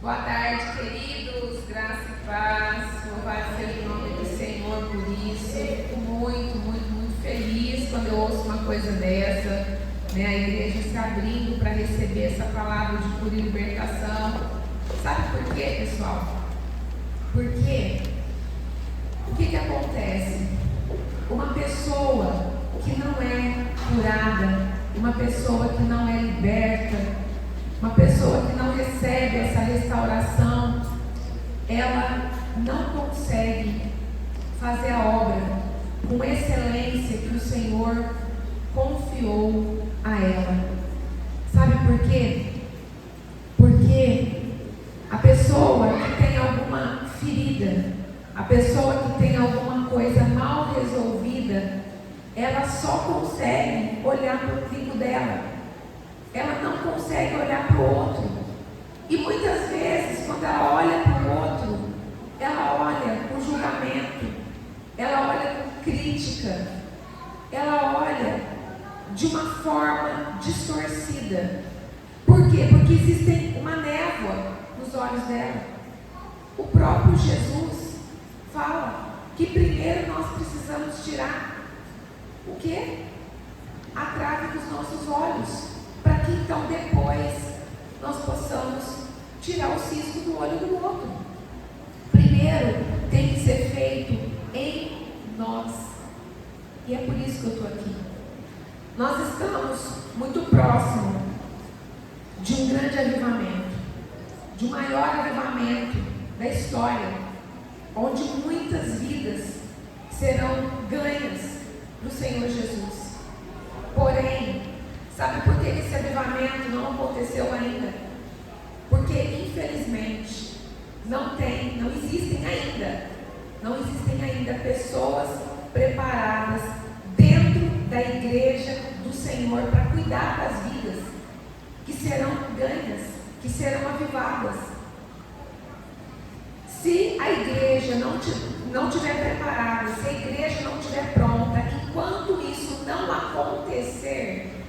Boa tarde, queridos, graça e paz, louvado seja o nome do Senhor por isso. Fico muito feliz quando eu ouço uma coisa dessa, né? A igreja se abrindo para receber essa palavra de cura e libertação. Sabe por quê, pessoal? Porque o que acontece? Uma pessoa que não é curada, uma pessoa que não é liberta, uma pessoa que não recebe essa restauração, ela não consegue fazer a obra com excelência que o Senhor confiou a ela. Sabe por quê? Porque a pessoa que tem alguma ferida, a pessoa que tem alguma coisa mal resolvida, ela só consegue olhar para o umbigo dela. Ela não consegue olhar para o outro. E muitas vezes, quando ela olha para o outro, ela olha com julgamento, ela olha com crítica, ela olha de uma forma distorcida. Por quê? Porque existe uma névoa nos olhos dela. O próprio Jesus fala que primeiro nós precisamos tirar o quê? A trave dos nossos olhos, para que então depois nós possamos tirar o cisco do olho do outro. Primeiro tem que ser feito em nós. E é por isso que eu estou aqui. Nós estamos muito próximo de um grande avivamento, de um maior avivamento da história, onde muitas vidas serão ganhas para o Senhor Jesus. Porém, sabe por que esse avivamento não aconteceu ainda? Porque, infelizmente, não existem ainda pessoas preparadas dentro da igreja do Senhor para cuidar das vidas que serão ganhas, que serão avivadas. Se a igreja não estiver preparada, se a igreja não estiver pronta, enquanto isso não acontecer,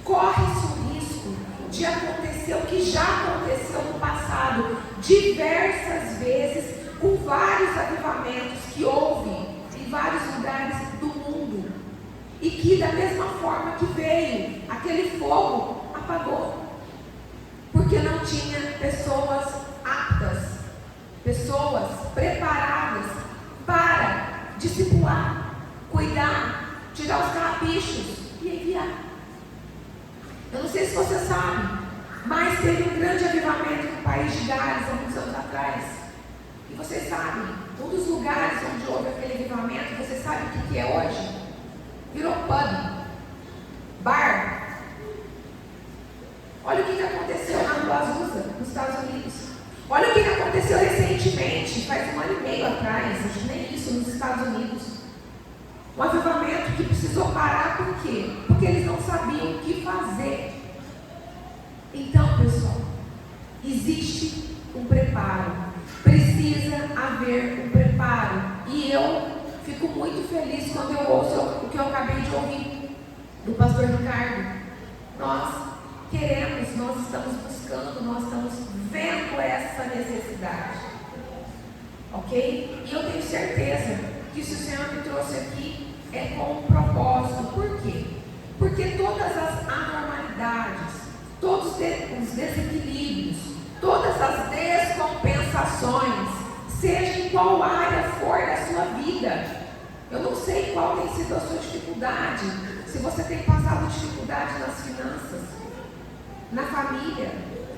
corre-se o risco de acontecer o que já aconteceu no passado, diversas vezes, com vários avivamentos que houve em vários lugares do mundo, e que da mesma forma que veio, aquele fogo apagou, porque não tinha pessoas aptas, pessoas preparadas para discipular, cuidar, tirar os carrapichos e enviar. Eu não sei se você sabe, mas teve um grande avivamento no país de Gales há muitos anos atrás. E vocês sabem, um dos lugares onde houve aquele avivamento, você sabe o que é hoje? Virou pub, bar. Olha o que aconteceu na Rua Azusa, nos Estados Unidos. Olha o que aconteceu recentemente, faz 1 ano e meio atrás, acho que nem isso, nos Estados Unidos. Um avivamento que precisou parar, por quê? Porque eles não sabiam o que fazer. Então, pessoal, existe um preparo, precisa haver um preparo. E eu fico muito feliz quando eu ouço o que eu acabei de ouvir do pastor Ricardo. Nós queremos, nós estamos buscando, nós estamos vendo essa necessidade, ok? E eu tenho certeza que se o Senhor me trouxe aqui é com um propósito. Por quê? Porque todas as anormalidades, todos os desequilíbrios, todas as descompensações, seja em qual área for da sua vida, eu não sei qual tem sido a sua dificuldade, se você tem passado dificuldade nas finanças, na família,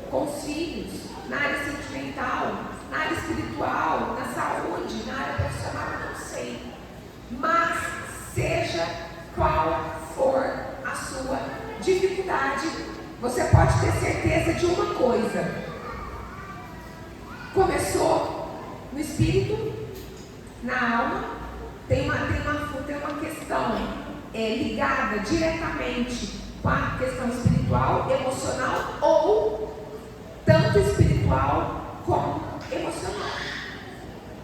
com os filhos, na área sentimental, na área espiritual, na saúde, na área profissional, eu não sei. Mas seja qual for a sua dificuldade, você pode ter certeza de uma coisa: começou no espírito, na alma, tem uma questão ligada diretamente com a questão espiritual, emocional, ou tanto espiritual como emocional.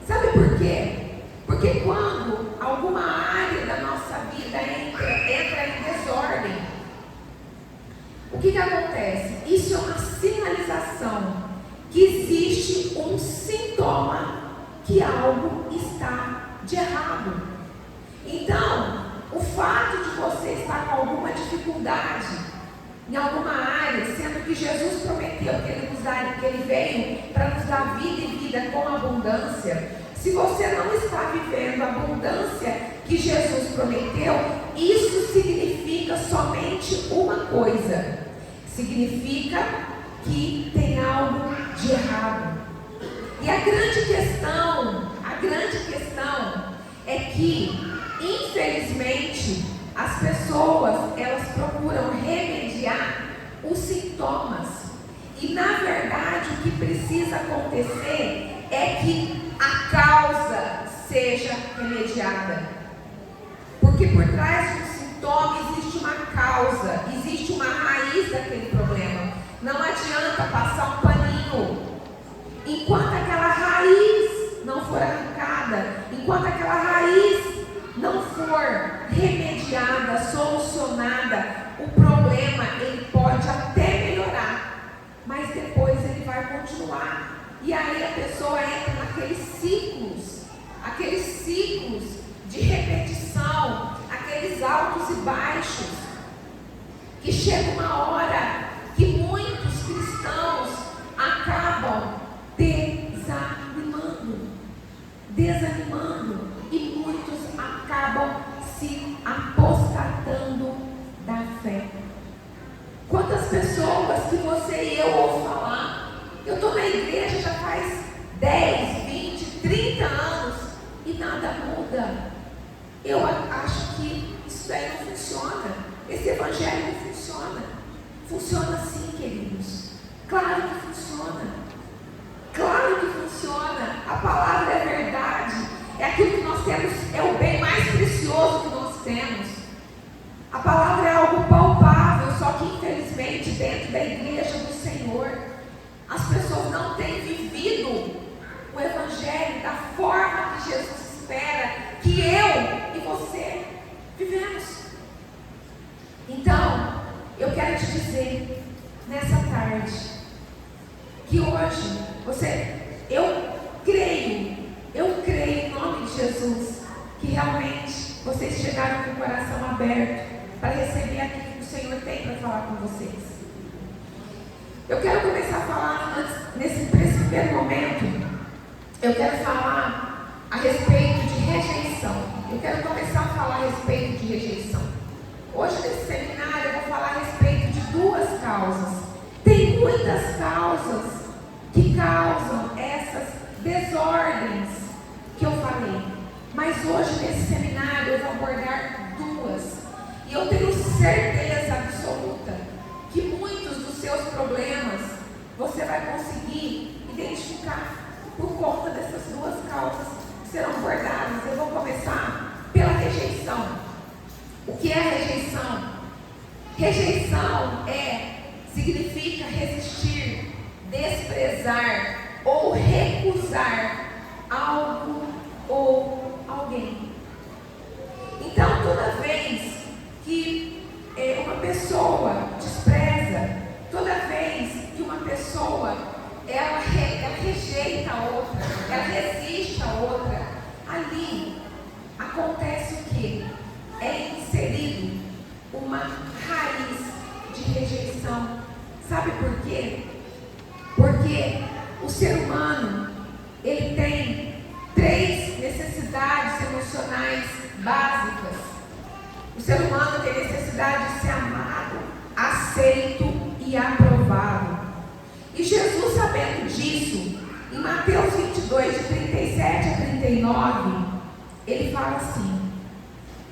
Sabe por quê? Porque quando alguma área da nossa vida entra em desordem, o que acontece? Isso é uma sinalização que existe existe um sintoma que algo está de errado. Então, o fato de você estar com alguma dificuldade em alguma área, sendo que Jesus prometeu que Ele veio para nos dar vida e vida com abundância, se você não está vivendo a abundância que Jesus prometeu, isso significa somente uma coisa: significa que tem algo de errado. E a grande questão é que, infelizmente, as pessoas, elas procuram remediar os sintomas. E, na verdade, o que precisa acontecer é que a causa seja remediada. Porque por trás de um sintoma existe uma causa, existe uma raiz daquele problema. Não adianta passar um paninho enquanto aquela raiz não for arrancada, enquanto aquela raiz não for remediada, solucionada, o problema ele pode até melhorar, mas depois ele vai continuar. E aí a pessoa entra naqueles ciclos de repetição, aqueles altos e baixos, que chega uma hora que muitos cristãos acabam desanimando, e muitos acabam se apostatando da fé. Quantas pessoas que você e eu ouvem falar: eu estou na igreja já faz 10, 20, 30 anos e nada muda. Eu acho que isso daí não funciona. Esse evangelho não funciona. Funciona sim, queridos. Claro que funciona. Claro que funciona. A palavra é verdade. É aquilo que nós temos, é o bem mais precioso que nós temos. A palavra é algo palpável, só que infelizmente dentro da igreja do Senhor, as pessoas não têm vivido o evangelho da forma que Jesus espera que eu e você vivemos. Então, eu quero te dizer nessa tarde que hoje eu creio em nome de Jesus que realmente vocês chegaram com o coração aberto para receber aquilo que o Senhor tem para falar com vocês. Eu quero começar a falar nesse primeiro momento. Eu quero falar a respeito de rejeição. Eu quero começar a falar a respeito de rejeição. Hoje nesse seminário eu vou falar a respeito de duas causas. Tem muitas causas que causam essas desordens que eu falei, mas hoje nesse seminário eu vou abordar duas. E eu tenho certeza absoluta que muitos dos seus problemas você vai conseguir identificar por conta dessas duas causas que serão abordadas. Eu vou começar pela rejeição. O que é a rejeição? Rejeição significa resistir, desprezar ou recusar algo ou alguém. Então, toda vez que uma pessoa despreza, toda vez que uma pessoa ela rejeita a outra, ela resiste a outra, ali acontece o quê? É inserido uma raiz de rejeição. Sabe por quê? Porque o ser humano, ele tem 3 necessidades emocionais básicas. O ser humano tem necessidade de ser amado, aceito e aprovado. E Jesus, sabendo disso, em Mateus 22, de 37 a 39, ele fala assim: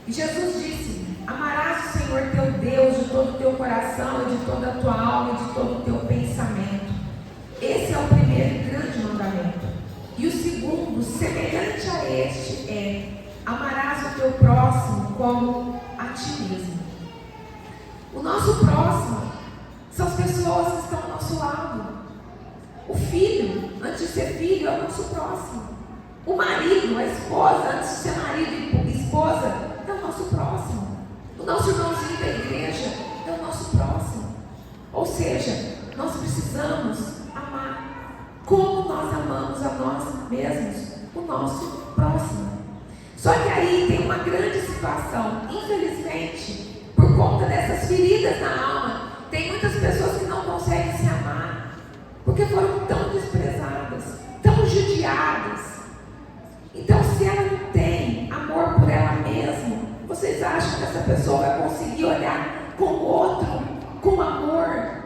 e Jesus disse: amarás o Senhor teu Deus de todo o teu coração e de toda a tua alma e de todo o teu pensamento. Esse é o primeiro e grande mandamento. E o segundo, semelhante a este, é: amarás o teu próximo como a ti mesmo. O nosso próximo são as pessoas que estão ao nosso lado. O filho, antes de ser filho, é o nosso próximo. O marido, a esposa, antes de ser marido e esposa, é o nosso próximo. O nosso irmãozinho da igreja é o nosso próximo. Ou seja, nós precisamos amar. como nós amamos a nós mesmos, o nosso próximo. Só que aí tem uma grande situação. Infelizmente, por conta dessas feridas na alma, tem muitas pessoas que não conseguem se amar, porque foram tão desprezadas, tão judiadas. Então, se ela não tem amor por ela mesma, vocês acham que essa pessoa vai conseguir olhar com o outro com amor?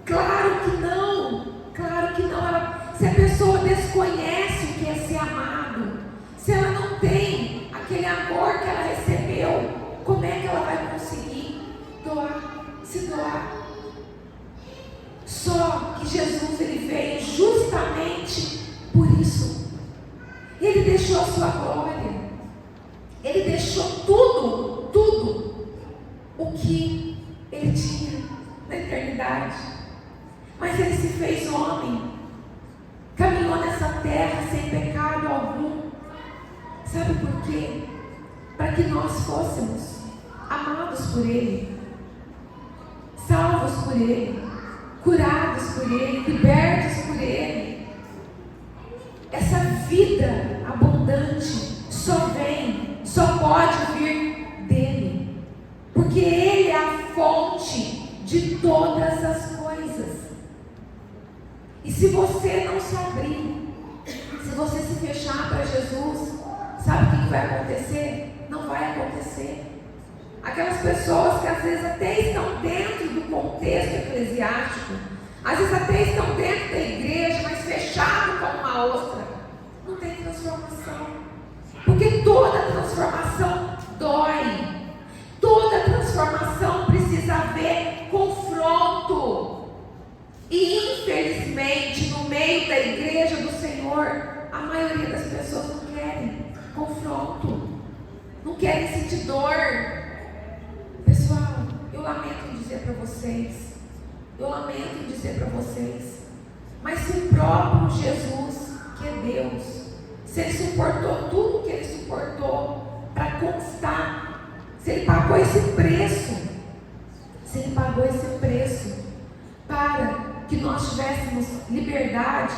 Claro que não. Claro que não. Se a pessoa desconhece o que é ser amado, se ela não tem aquele amor que ela recebeu, como é que ela vai conseguir se doar? Só que Jesus, ele veio justamente por isso. Ele deixou a sua glória, ele deixou tudo o que ele tinha na eternidade, mas ele se fez homem, caminhou nessa terra sem pecado algum. Sabe por quê? Para que nós fôssemos amados por ele, salvos por ele, curados por ele, libertos por ele. Essa vida abundante só pode vir dele, porque ele é a fonte de todas as coisas. E se você não se abrir, se você se fechar para Jesus, sabe o que vai acontecer? Não vai acontecer. Aquelas pessoas que às vezes até estão dentro do contexto eclesiástico, às vezes até estão dentro da igreja, mas fechado como uma ostra, não tem transformação. Porque toda transformação dói. Toda transformação precisa haver confronto. E infelizmente, no meio da igreja do Senhor, a maioria das pessoas não querem confronto, não querem sentir dor. Pessoal, eu lamento em dizer para vocês, mas se o próprio Jesus, que é Deus, se ele suportou tudo o que ele suportou para conquistar, se ele pagou esse preço para que nós tivéssemos liberdade,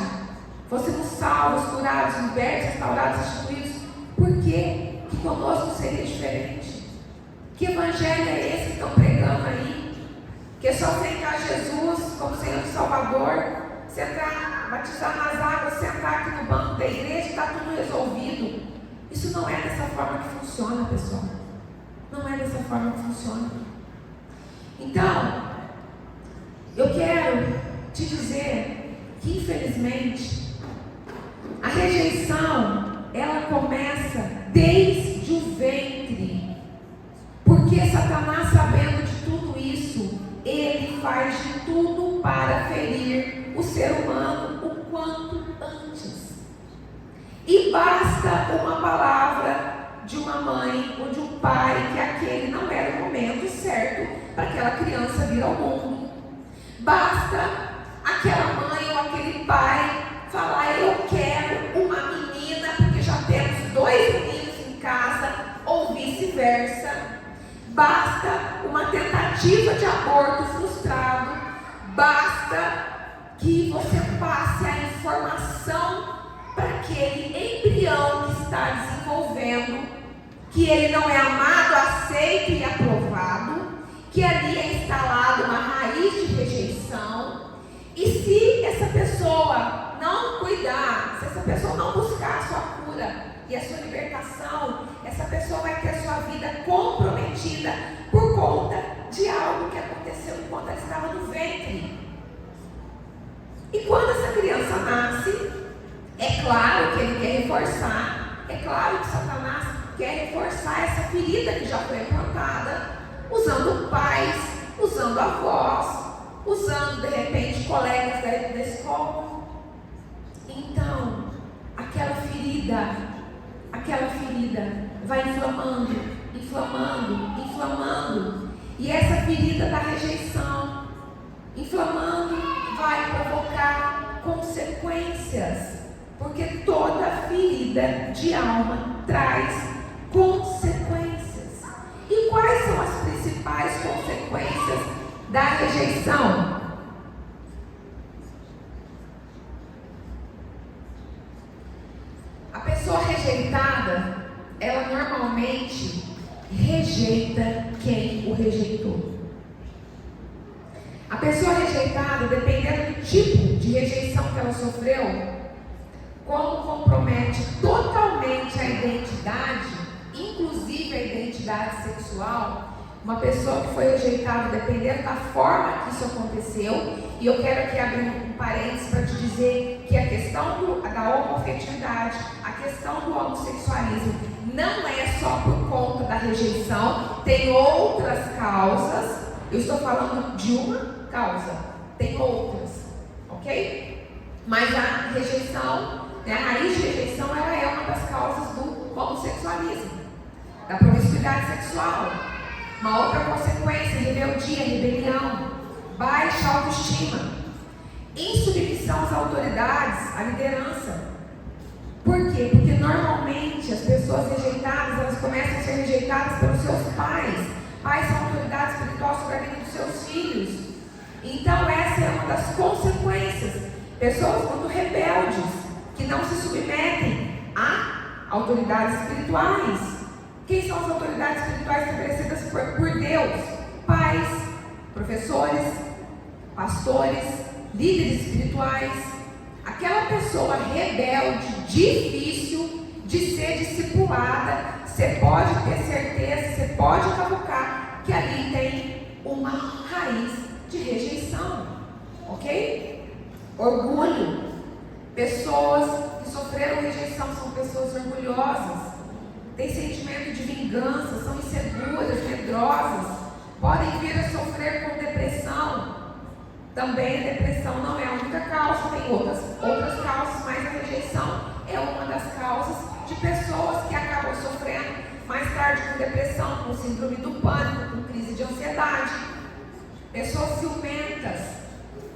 fôssemos salvos, curados, libertos, restaurados, restituídos, por que conosco seria diferente? Que evangelho é esse que estão pregando aí? Que é só aceitar Jesus como Senhor e Salvador, sentar, batizar nas águas, sentar aqui no banco da igreja e está tudo resolvido. Isso não é dessa forma que funciona, pessoal. Não é dessa forma que funciona. Então, eu quero te dizer que infelizmente a rejeição, ela começa desde o ventre, porque Satanás, sabendo de tudo isso, ele faz de tudo para ferir o ser humano o quanto antes. E basta uma palavra de uma mãe ou de um pai que aquele não era o momento certo para aquela criança vir ao mundo. Basta aquela mãe ou aquele pai falar: eu quero uma menina, porque já temos 2 meninos em casa, ou vice-versa. Basta uma tentativa de aborto frustrado. Basta que você passe a informação para aquele embrião que está desenvolvendo, que ele não é amado, aceito e aprovado, que ali é instalada uma raiz de rejeição. E se essa pessoa não cuidar, se essa pessoa não buscar a sua cura e a sua libertação, essa pessoa vai ter a sua vida comprometida por conta de algo que aconteceu enquanto ela estava no ventre. E quando essa criança nasce, é claro que ele quer reforçar, é claro que Satanás quer reforçar essa ferida que já foi implantada, usando pais, usando avós, usando de repente colegas da escola. Então, aquela ferida vai inflamando, e essa ferida da rejeição, inflamando, vai provocar consequências, porque toda ferida de alma traz consequências. E quais são as principais consequências da rejeição? A pessoa rejeitada, ela normalmente rejeita quem o rejeitou. A pessoa rejeitada, dependendo do tipo de rejeição que ela sofreu, como compromete totalmente a identidade, inclusive a identidade sexual, uma pessoa que foi rejeitada, dependendo da forma que isso aconteceu, e eu quero aqui abrir um parênteses para te dizer que a questão da homoafetividade, a questão do homossexualismo, não é só por conta da rejeição, tem outras causas. Eu estou falando de uma causa, tem outras, ok? Mas a rejeição, a raiz de rejeição, ela é uma das causas do homossexualismo, da promiscuidade sexual. Uma outra consequência, rebeldia, rebelião, baixa autoestima, insubmissão às autoridades, à liderança. Por quê? Porque normalmente as pessoas rejeitadas, elas começam a ser rejeitadas pelos seus pais. Pais são autoridade espiritual sobre a vida dos seus filhos. Então essa é uma das consequências. Pessoas muito rebeldes, que não se submetem a autoridades espirituais. Quem são as autoridades espirituais estabelecidas por Deus? Pais, professores, pastores, líderes espirituais. Aquela pessoa rebelde, difícil de ser discipulada, você pode ter certeza, você pode cavucar que ali tem uma raiz de rejeição, ok? Orgulho. Pessoas que sofreram rejeição são pessoas orgulhosas, têm sentimento de vingança, são inseguras, medrosas, podem vir a sofrer com depressão. Também a depressão não é a única causa, tem outras causas, mas a rejeição é uma das causas de pessoas que acabam sofrendo mais tarde com depressão, com síndrome do pânico, com crise de ansiedade. Pessoas ciumentas,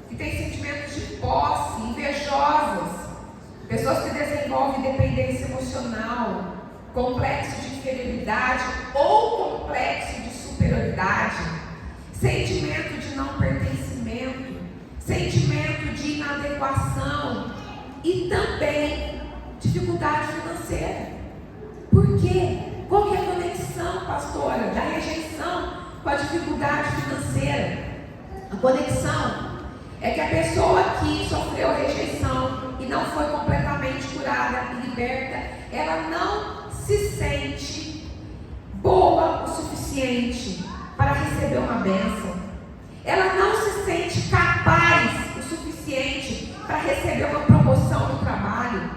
que têm sentimentos de posse, invejosas, pessoas que desenvolvem dependência emocional, complexo de inferioridade ou complexo de superioridade, sentimento de não pertencimento, sentimento de inadequação e também dificuldade financeira. Por quê? Qual que é a conexão, pastora, da rejeição com a dificuldade financeira? A conexão é que a pessoa que sofreu rejeição e não foi completamente curada e liberta, ela não se sente boa o suficiente para receber uma bênção. Ela não se sente capaz o suficiente para receber uma promoção no trabalho.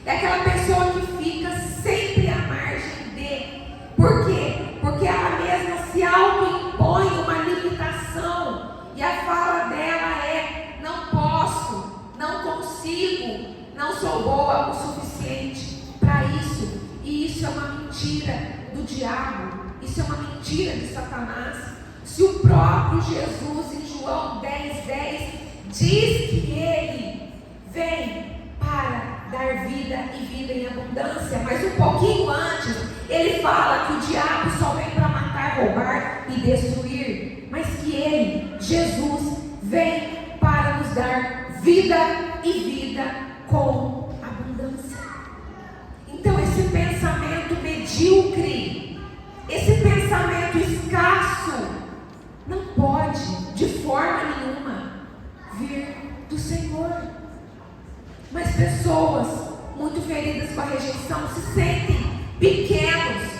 É aquela pessoa que fica sempre à margem de. Por quê? Porque ela mesma se autoimpõe uma limitação. E a fala dela é: não posso, não consigo, não sou boa o suficiente para isso. E isso é uma mentira do diabo. Isso é uma mentira de Satanás. Se o próprio Jesus, em João 10:10, diz que ele vem para dar vida e vida em abundância, mas um pouquinho antes, ele fala que o diabo só vem para matar, roubar e destruir, mas que ele, Jesus, vem para nos dar vida e vida com abundância. Então esse pensamento medíocre, esse pensamento escasso, não pode de forma nenhuma vir do Senhor. Mas pessoas muito feridas com a rejeição se sentem pequenos,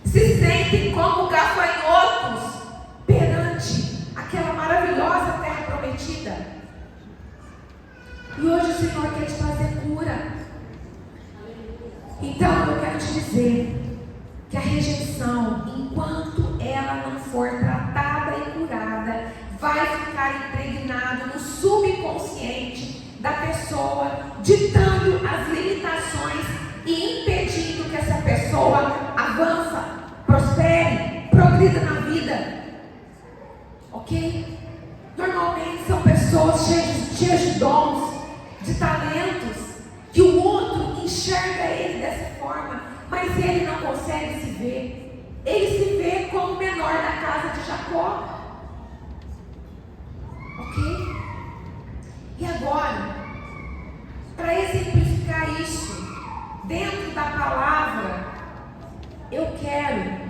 se sentem como gafanhotos perante aquela maravilhosa terra prometida. E hoje o Senhor quer te trazer cura. Então eu quero te dizer que a rejeição, enquanto ela não for tratada e curada, vai ficar impregnado no subconsciente da pessoa, ditando as limitações e impedindo que essa pessoa avança, prospere, progrida na vida. Ok? Normalmente são pessoas cheias de dons, de talentos, que o outro enxerga ele dessa forma, mas ele não consegue se ver. Ele se vê como o menor da casa de Jacó. Ok? E agora, para exemplificar isso, dentro eu quero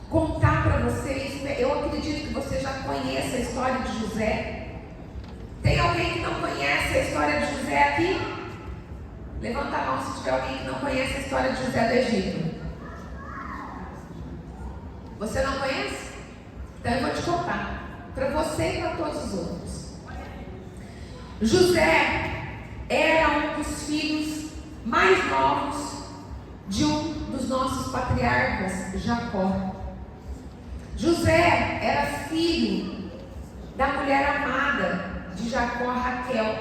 contar para vocês, eu acredito que você já conheça a história de José. Tem alguém que não conhece a história de José aqui? Levanta a mão se tiver alguém que não conhece a história de José do Egito. Você não conhece? Então eu vou te contar, para você e para todos os outros. José era um dos filhos mais novos de um dos nossos patriarcas, Jacó. José era filho da mulher amada de Jacó, Raquel.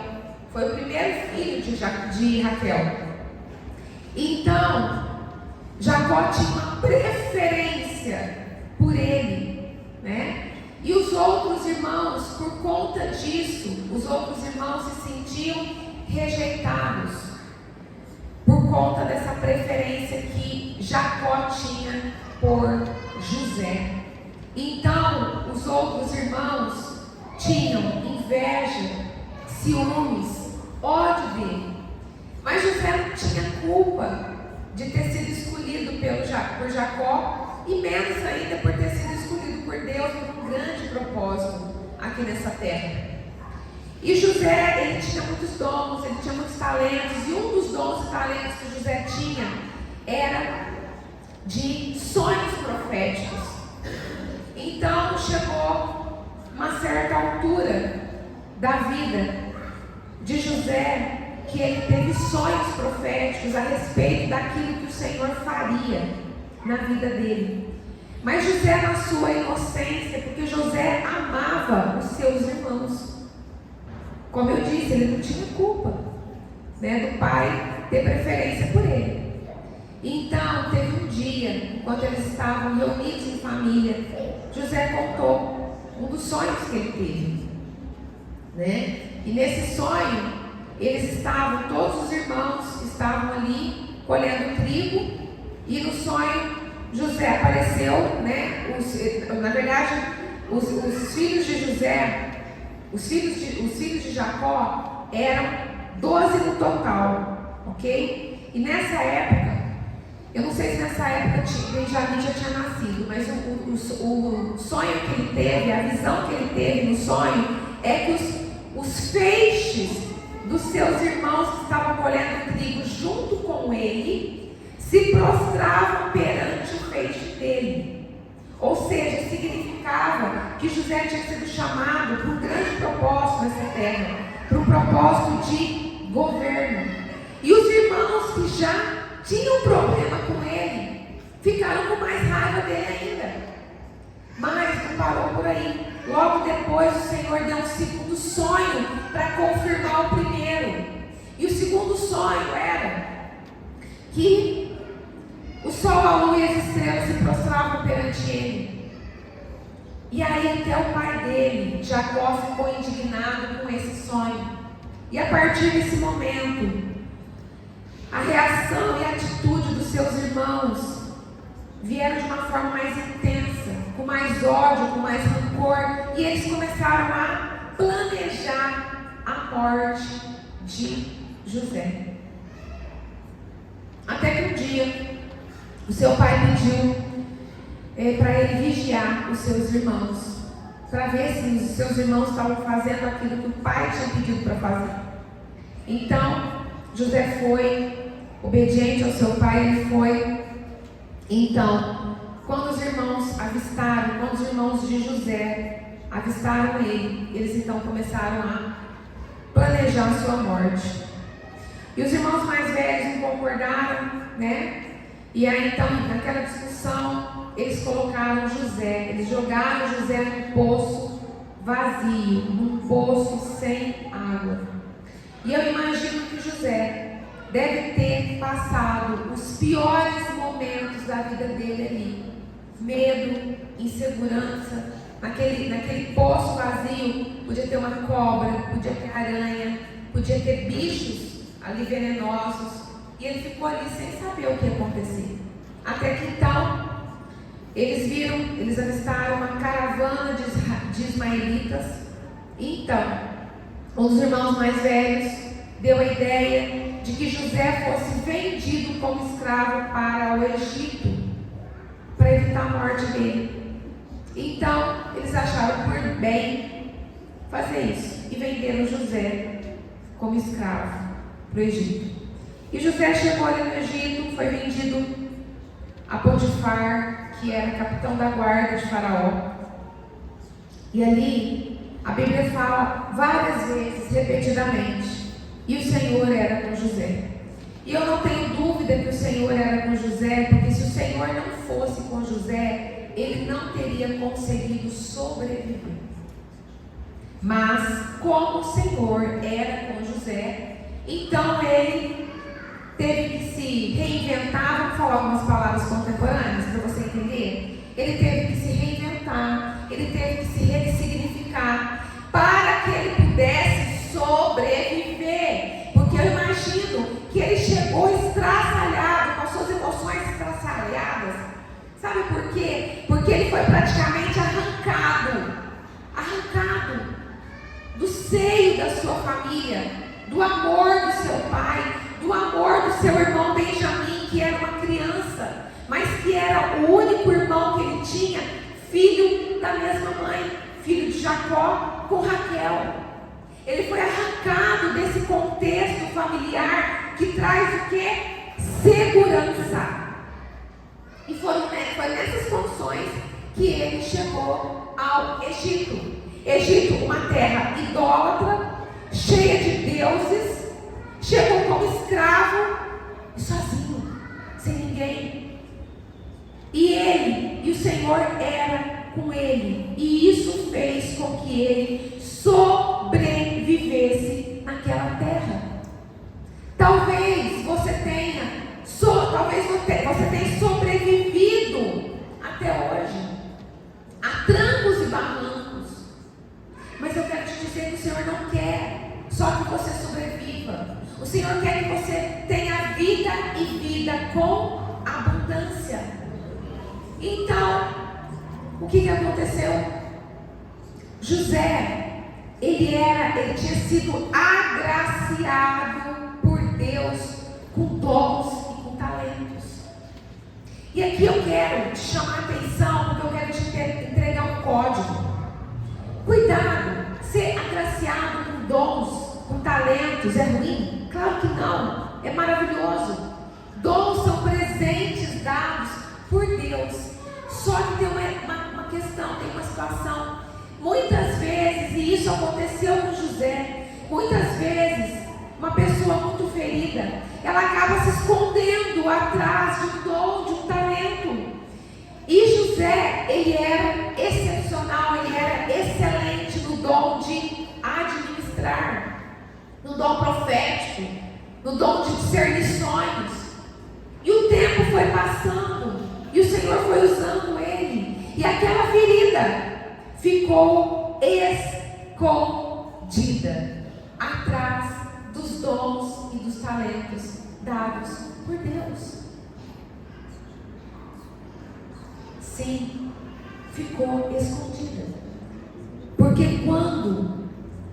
Foi o primeiro filho de Raquel. Então, Jacó tinha uma preferência por ele, né? E os outros irmãos, por conta disso, os outros irmãos se sentiam rejeitados por conta dessa preferência que Jacó tinha por José. Então, os outros irmãos tinham inveja, ciúmes, ódio dele. Mas José não tinha culpa de ter sido escolhido por Jacó, e menos ainda por ter sido escolhido por Deus por um grande propósito aqui nessa terra. E José, ele tinha muitos dons, ele tinha muitos talentos, e um dos dons e talentos que José tinha era de sonhos proféticos. Então chegou uma certa altura da vida de José que ele teve sonhos proféticos a respeito daquilo que o Senhor faria na vida dele. Mas José, na sua inocência, porque José amava os seus irmãos, como eu disse, ele não tinha culpa, né, do pai ter preferência por ele. Então teve um dia, enquanto eles estavam reunidos em família, José contou um dos sonhos que ele teve, né? E nesse sonho, eles estavam, todos os irmãos estavam ali colhendo trigo, e no sonho José apareceu, né? Na verdade, os filhos de José, os filhos de Jacó eram 12 no total, ok? E nessa época, eu não sei se nessa época Benjamim já tinha nascido, mas o sonho que ele teve, a visão que ele teve no sonho, é que os feixes dos seus irmãos que estavam colhendo trigo junto com ele se prostravam perante o feixe dele. Ou seja, significava que José tinha sido chamado para um grande propósito nessa terra, para um propósito de governo. E os irmãos que já tinham problema com ele ficaram com mais raiva dele ainda. Mas não parou por aí. Logo depois o Senhor deu um segundo sonho para confirmar o primeiro. E o segundo sonho era que o sol, a lua e as estrelas se prostravam perante ele. E aí até o pai dele, Jacó, ficou indignado com esse sonho. E a partir desse momento, a reação e a atitude dos seus irmãos vieram de uma forma mais intensa, com mais ódio, com mais rancor, e eles começaram a planejar a morte de José. Até que um dia o seu pai pediu para ele vigiar os seus irmãos, para ver se os seus irmãos estavam fazendo aquilo que o pai tinha pedido para fazer. Então José foi obediente ao seu pai, ele foi. Então, quando os irmãos de José avistaram ele, eles então começaram a planejar a sua morte. E os irmãos mais velhos não concordaram, né? E aí então, naquela discussão, eles colocaram José, eles jogaram José num poço vazio, num poço sem água. E eu imagino que José deve ter passado os piores momentos da vida dele ali. Medo, insegurança. Naquele poço vazio, podia ter uma cobra, podia ter aranha, podia ter bichos ali venenosos. E ele ficou ali sem saber o que ia acontecer. Até que então, eles avistaram uma caravana de ismaelitas. Então, um dos irmãos mais velhos deu a ideia de que José fosse vendido como escravo para o Egito. para evitar a morte dele. Então, eles acharam por bem fazer isso e venderam José como escravo para o Egito. E José chegou ali no Egito, foi vendido a Potifar, que era capitão da guarda de Faraó. E ali, a Bíblia fala várias vezes, repetidamente, e o Senhor era com José. E eu não tenho dúvida que o Senhor era com José, porque se o Senhor não fosse com José, ele não teria conseguido sobreviver. Mas, como o Senhor era com José, então ele teve que se reinventar. Vamos falar algumas palavras contemporâneas para você entender? Ele teve que se reinventar, ele teve que se ressignificar para que ele pudesse sobreviver. Porque eu imagino que ele chegou estraçalhado, com as suas emoções estraçalhadas. Sabe por quê? Porque ele foi praticamente arrancado do seio da sua família, do amor do seu pai, do amor do seu irmão Benjamim, que era uma criança, mas que era o único irmão que ele tinha, filho da mesma mãe, filho de Jacó com Raquel. Ele foi arrancado desse contexto familiar que traz o quê? Segurança. E foi nessas condições que ele chegou ao Egito. Egito, uma terra idólatra, cheia de deuses. Chegou como escravo e sozinho, sem ninguém. E ele, e o Senhor era com ele. E isso fez com que ele sobrevivesse naquela terra. Talvez você tenha sobrevivido até hoje, a trancos e barrancos. Mas eu quero te dizer que o Senhor não quer só que você sobreviva. O Senhor quer que você tenha vida e vida com abundância. Então, o que aconteceu? José, ele tinha sido agraciado por Deus com dons e com talentos. E aqui eu quero te chamar a atenção, porque eu quero te entregar um código. Cuidado, ser agraciado com dons, com talentos é ruim? Claro que não, é maravilhoso. Dons são presentes dados por Deus. Só que tem uma questão, tem uma situação. Muitas vezes, e isso aconteceu com José, muitas vezes, uma pessoa muito ferida, ela acaba se escondendo atrás de um dom, de um talento. E José, ele era excepcional, ele era excelente no dom de administrar, no dom profético, no dom de discernir sonhos. E o tempo foi passando, e o Senhor foi usando ele, e aquela ferida ficou escondida atrás dos dons e dos talentos dados por Deus. Sim, ficou escondida. Porque quando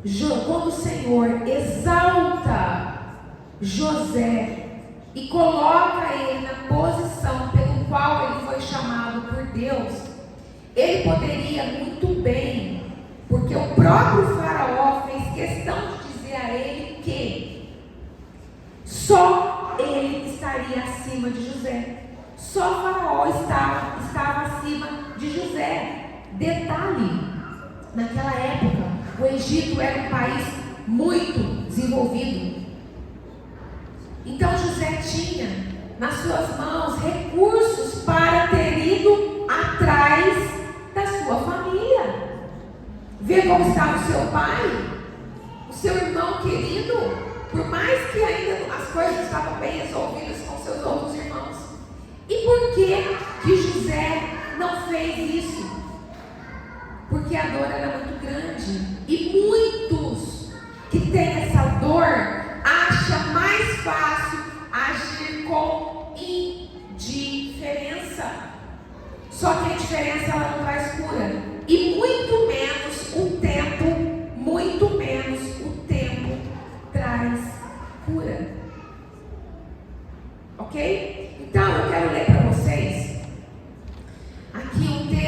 o Senhor exalta José e coloca ele na posição pelo qual ele foi chamado por Deus, ele poderia muito bem, porque o próprio Faraó fez questão de dizer a ele que só ele estaria acima de José. Só Faraó estava acima de José. Detalhe, naquela época, o Egito era um país muito desenvolvido. Então José tinha nas suas mãos recursos para ter ido atrás da sua família. Vê como estava o seu pai, o seu irmão querido, por mais que ainda as coisas não estavam bem resolvidas com seus outros irmãos. E por que José não fez isso? Porque a dor era muito grande. E muitos que têm essa dor acham mais fácil agir com indiferença. Só que a indiferença ela não traz cura. E muito menos o tempo traz cura. Ok? Então eu quero ler para vocês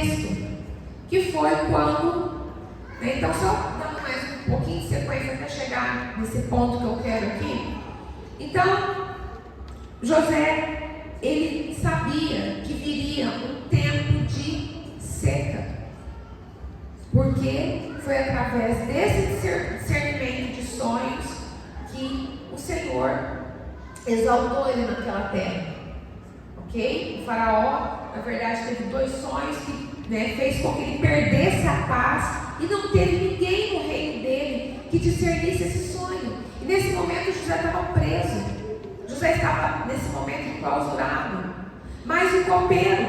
texto, que foi quando, né, então só dando mais um pouquinho de sequência até chegar nesse ponto que eu quero aqui. Então, José, ele sabia que viria um tempo de seca, porque foi através desse discernimento de sonhos que o Senhor exaltou ele naquela terra. Ok? O faraó, na verdade, teve 2 sonhos que, né, fez com que ele perdesse a paz, e não teve ninguém no reino dele que discernisse esse sonho. E nesse momento José estava preso. José estava nesse momento enclausurado. Mas o copeiro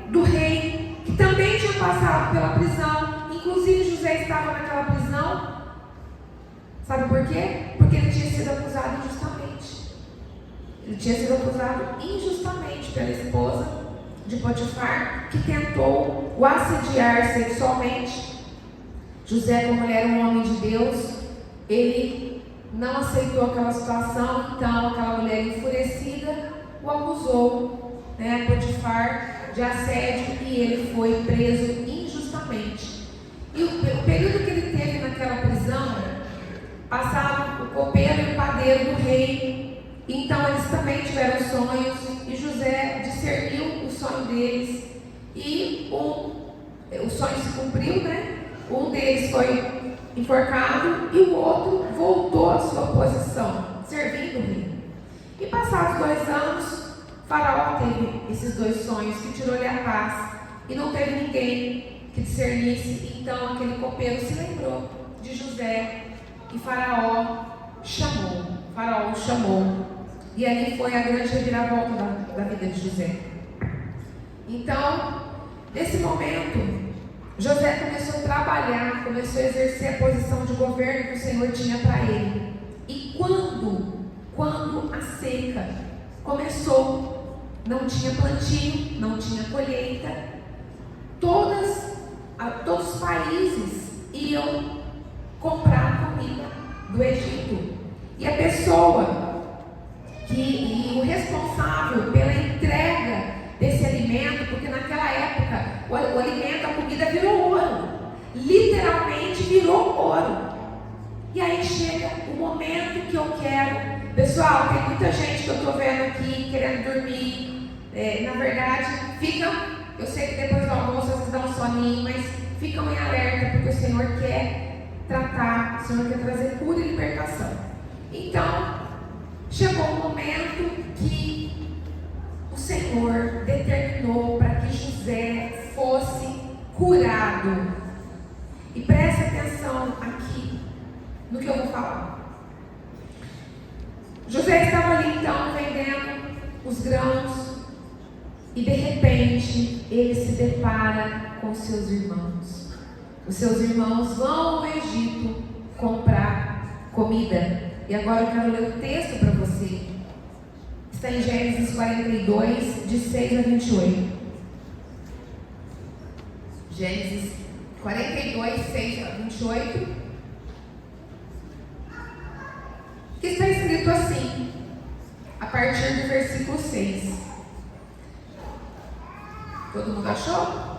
do rei, que também tinha passado pela prisão, inclusive José estava naquela prisão, sabe por quê? Porque ele tinha sido acusado injustamente. Ele tinha sido acusado injustamente pela esposa de Potifar, que tentou o assediar sexualmente. José, como ele era um homem de Deus, ele não aceitou aquela situação. Então aquela mulher enfurecida o acusou, né, Potifar, de assédio, e ele foi preso injustamente. E o período que ele teve naquela prisão, passavam o copeiro e o padeiro do rei. Então eles também tiveram sonhos, e José discerniu o sonho deles, e o sonho se cumpriu, né? Um deles foi enforcado e o outro voltou à sua posição, servindo o rei. E passados 2 anos, Faraó teve esses 2 sonhos que tirou-lhe a paz, e não teve ninguém que discernisse. Então aquele copeiro se lembrou de José, e Faraó o chamou, e ali foi a grande reviravolta da vida de José. Então, nesse momento, José começou a trabalhar, começou a exercer a posição de governo que o Senhor tinha para ele. E quando a seca começou, não tinha plantio, não tinha colheita, todos os países iam comprar comida do Egito. E a pessoa e o responsável pela entrega desse alimento, porque naquela época o alimento, a comida virou ouro, literalmente virou ouro. E aí chega o momento que eu quero, pessoal, tem muita gente que eu estou vendo aqui querendo dormir, na verdade, eu sei que depois do almoço vocês dão um soninho, mas ficam em alerta, porque o Senhor quer tratar, o Senhor quer trazer cura e libertação. Então, chegou um momento que o Senhor determinou para que José fosse curado. E preste atenção aqui no que eu vou falar. José estava ali então vendendo os grãos, e de repente ele se depara com seus irmãos. Os seus irmãos vão ao Egito comprar comida. E agora eu quero ler o texto para você. Está em Gênesis 42, de 6 a 28. Gênesis 42, 6 a 28. Que está escrito assim, a partir do versículo 6. Todo mundo achou?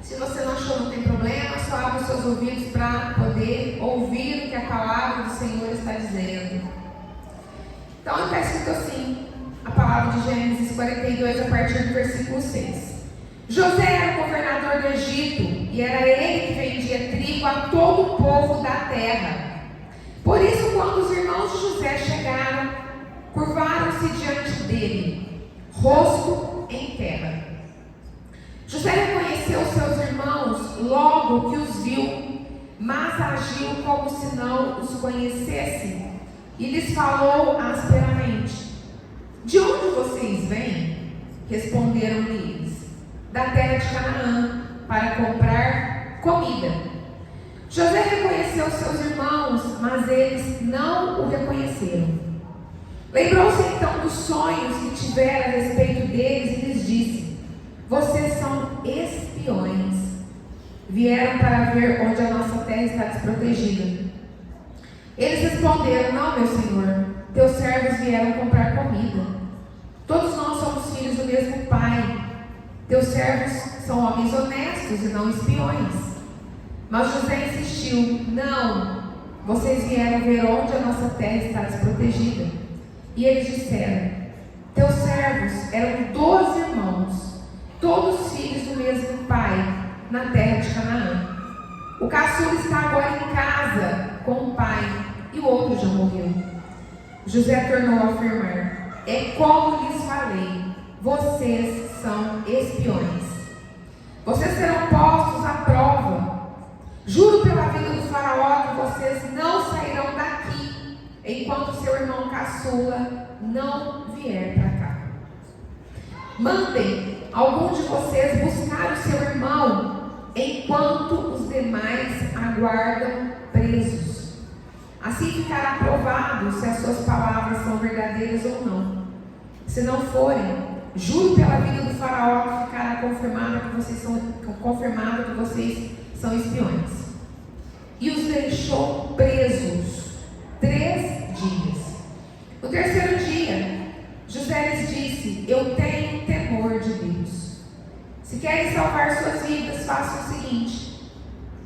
Se você não achou, não tem problema, só abre os seus ouvidos para poder ouvir o que a palavra do Senhor está dizendo. Então está escrito assim, a palavra de Gênesis 42, a partir do versículo 6. José era o governador do Egito, e era ele que vendia trigo a todo o povo da terra. Por isso, quando os irmãos de José chegaram, curvaram-se diante dele, rosto em terra. José reconheceu seus irmãos logo que os viu, mas agiu como se não os conhecesse, e lhes falou asperamente. De onde vocês vêm? Responderam-lhe eles. Da terra de Canaã, para comprar comida. José reconheceu seus irmãos, mas eles não o reconheceram. Lembrou-se então dos sonhos que tivera a respeito deles e lhes disse: vocês são espiões. Vieram para ver onde a nossa terra está desprotegida. Eles responderam: não, meu senhor, teus servos vieram comprar comida. Todos nós somos filhos do mesmo pai. Teus servos são homens honestos e não espiões. Mas José insistiu: não, vocês vieram ver onde a nossa terra está desprotegida. E eles disseram: teus servos eram 12 irmãos, todos filhos do mesmo pai, na terra de Canaã. O caçula está agora em casa com o pai, e o outro já morreu. José tornou a afirmar: é como lhes falei, vocês são espiões. Vocês serão postos à prova. Juro pela vida do faraó que vocês não sairão daqui enquanto seu irmão caçula não vier para cá. Mandem algum de vocês buscar o seu irmão enquanto os demais aguardam presos. Assim ficará provado se as suas palavras são verdadeiras ou não. Se não forem, juro pela vida do faraó que ficará confirmado que vocês são espiões. E os deixou presos 3 dias. No terceiro dia, José lhes disse: eu tenho temor de Deus. Se querem salvar suas vidas, façam o seguinte: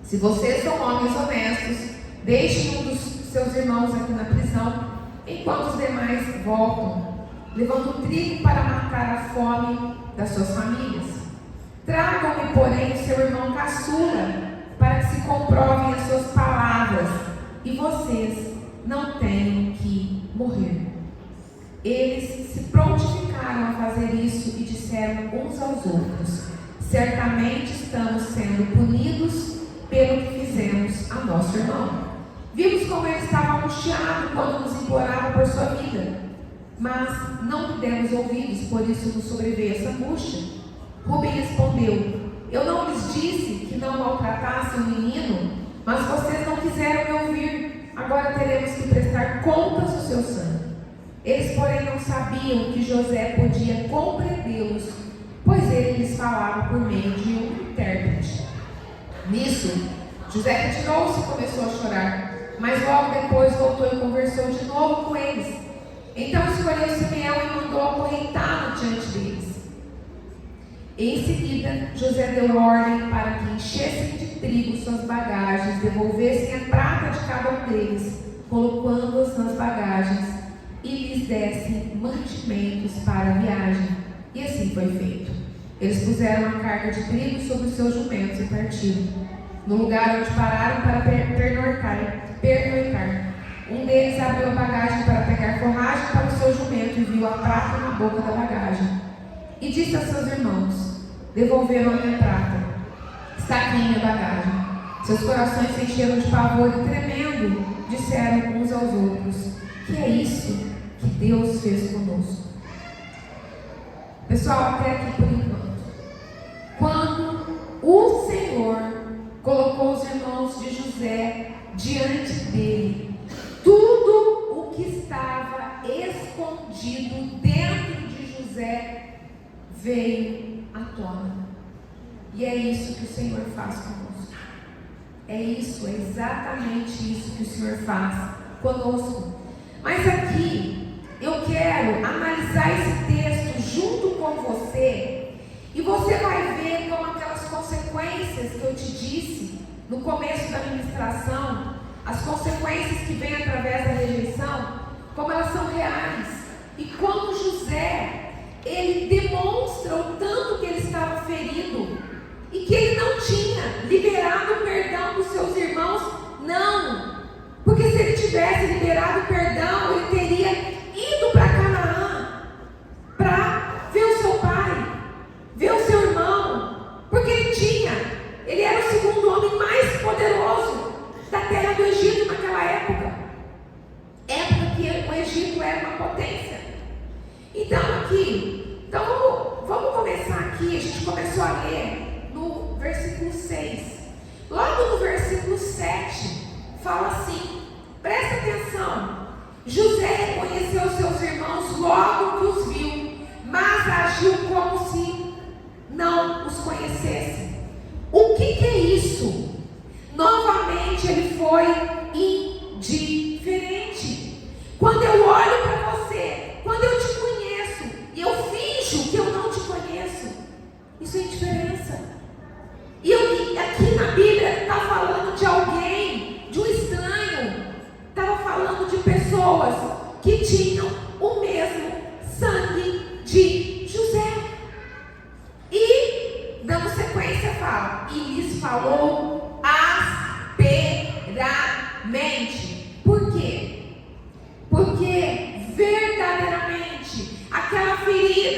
se vocês são homens honestos, deixem um dos seus irmãos aqui na prisão, enquanto os demais voltam, levando trigo para matar a fome das suas famílias. Tragam-me, porém, o seu irmão caçula, para que se comprovem as suas palavras, e vocês não tenham que morrer. Eles se prontificaram a fazer isso e disseram uns aos outros: certamente estamos sendo punidos pelo que fizemos a nosso irmão. Vimos como ele estava angustiado quando nos implorava por sua vida, mas não lhe demos ouvidos, por isso nos sobreveio essa angústia. Rubem respondeu: eu não lhes disse que não maltratassem o menino, mas vocês não quiseram me ouvir. Agora teremos que prestar contas do seu sangue. Eles, porém, não sabiam que José podia compreendê-los, pois ele lhes falava por meio de um intérprete. Nisso, José retirou-se e começou a chorar, mas logo depois voltou e conversou de novo com eles. Então escolheu Simeão e mandou acorrentá-lo diante deles. Em seguida, José deu ordem para que enchessem de trigo suas bagagens, devolvessem a prata de cada um deles, colocando-as nas bagagens, e lhes dessem mantimentos para a viagem. E assim foi feito. Eles puseram a carga de trigo sobre os seus jumentos e partiram. No lugar onde pararam para pernoitar, um deles abriu a bagagem para pegar forragem para o seu jumento e viu a prata na boca da bagagem. E disse a seus irmãos: devolveram a minha prata. Está aqui em minha bagagem. Seus corações se encheram de pavor e, tremendo, disseram uns aos outros: que é isso que Deus fez conosco? Pessoal, até aqui por enquanto. Quando o Senhor colocou os irmãos de José diante dele, tudo o que estava escondido dentro de José veio à tona. E é isso que o Senhor faz conosco. É exatamente isso que o Senhor faz conosco. Mas aqui eu quero analisar esse texto junto com você, e você vai ver como aquelas consequências que eu te disse no começo da ministração, as consequências que vêm através da rejeição, como elas são reais. E como José, ele demonstra o tanto que ele estava ferido e que ele não tinha liberado o perdão dos seus irmãos. Não, porque se ele tivesse liberado o perdão, ele teria ido para Canaã para ver o seu pai, ver o seu irmão, porque ele era o segundo homem mais poderoso da terra do Egito naquela época que o Egito era uma potência. Então vamos começar aqui. A gente começou a ler no versículo 6. Logo no versículo 7 fala assim, presta atenção: José reconheceu seus irmãos logo que os viu, mas agiu como se não os conhecesse. O que é isso? Novamente ele foi indiferente. Quando eu olho para você, quando eu te conheço e eu finjo que eu não te conheço, isso é indiferença.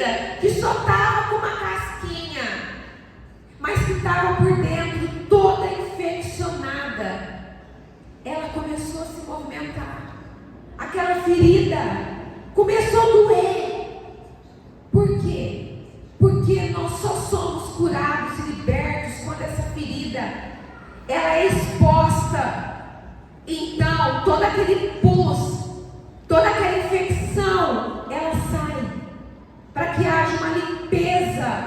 ferida que só estava com uma casquinha, mas que estava por dentro toda infeccionada, ela começou a se movimentar. Aquela ferida começou a doer. Por quê? Porque nós só somos curados e libertos quando essa ferida ela é exposta. Então, todo aquele pus, toda aquela infecção, ela sai, para que haja uma limpeza,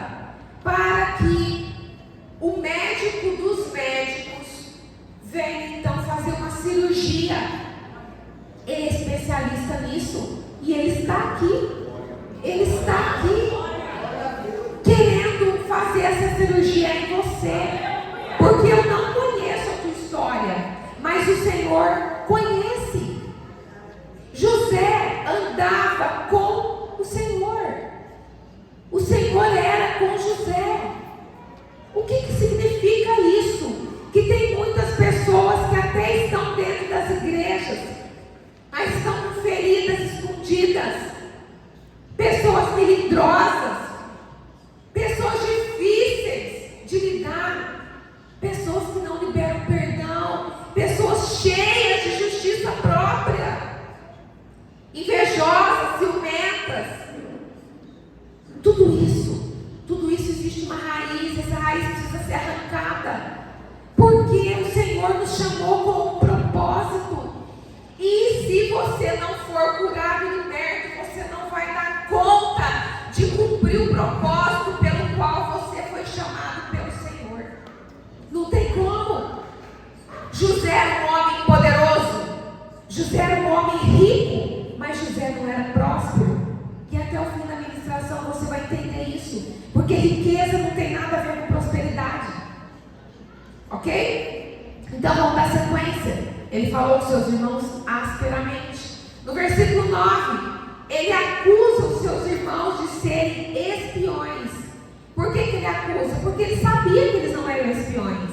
para que o médico dos médicos venha então fazer uma cirurgia. Ele é especialista nisso e ele está aqui. Ele está aqui querendo fazer essa cirurgia em você, porque eu não conheço a tua história, mas o Senhor conhece. José andava com o Senhor. O Senhor era com José. O que significa isso? Que tem muitas pessoas que até estão dentro das igrejas, mas estão com feridas escondidas. Pessoas melindrosas, pessoas difíceis de lidar, pessoas que não liberam perdão, pessoas cheias de justiça própria, invejosas, ciumentas. Tudo isso existe uma raiz. Essa raiz precisa ser arrancada, porque o Senhor nos chamou com um propósito. E se você não for curado e liberto, você não vai dar conta de cumprir o propósito pelo qual você foi chamado pelo Senhor. Não tem como. José era um homem poderoso, José era um homem rico, mas José não era próspero. E até o fim da ministração você vai entender isso, porque riqueza não tem nada a ver com prosperidade. Ok? Então vamos dar sequência. Ele falou com seus irmãos asperamente. No versículo 9, ele acusa os seus irmãos de serem espiões. Por que ele acusa? Porque ele sabia que eles não eram espiões.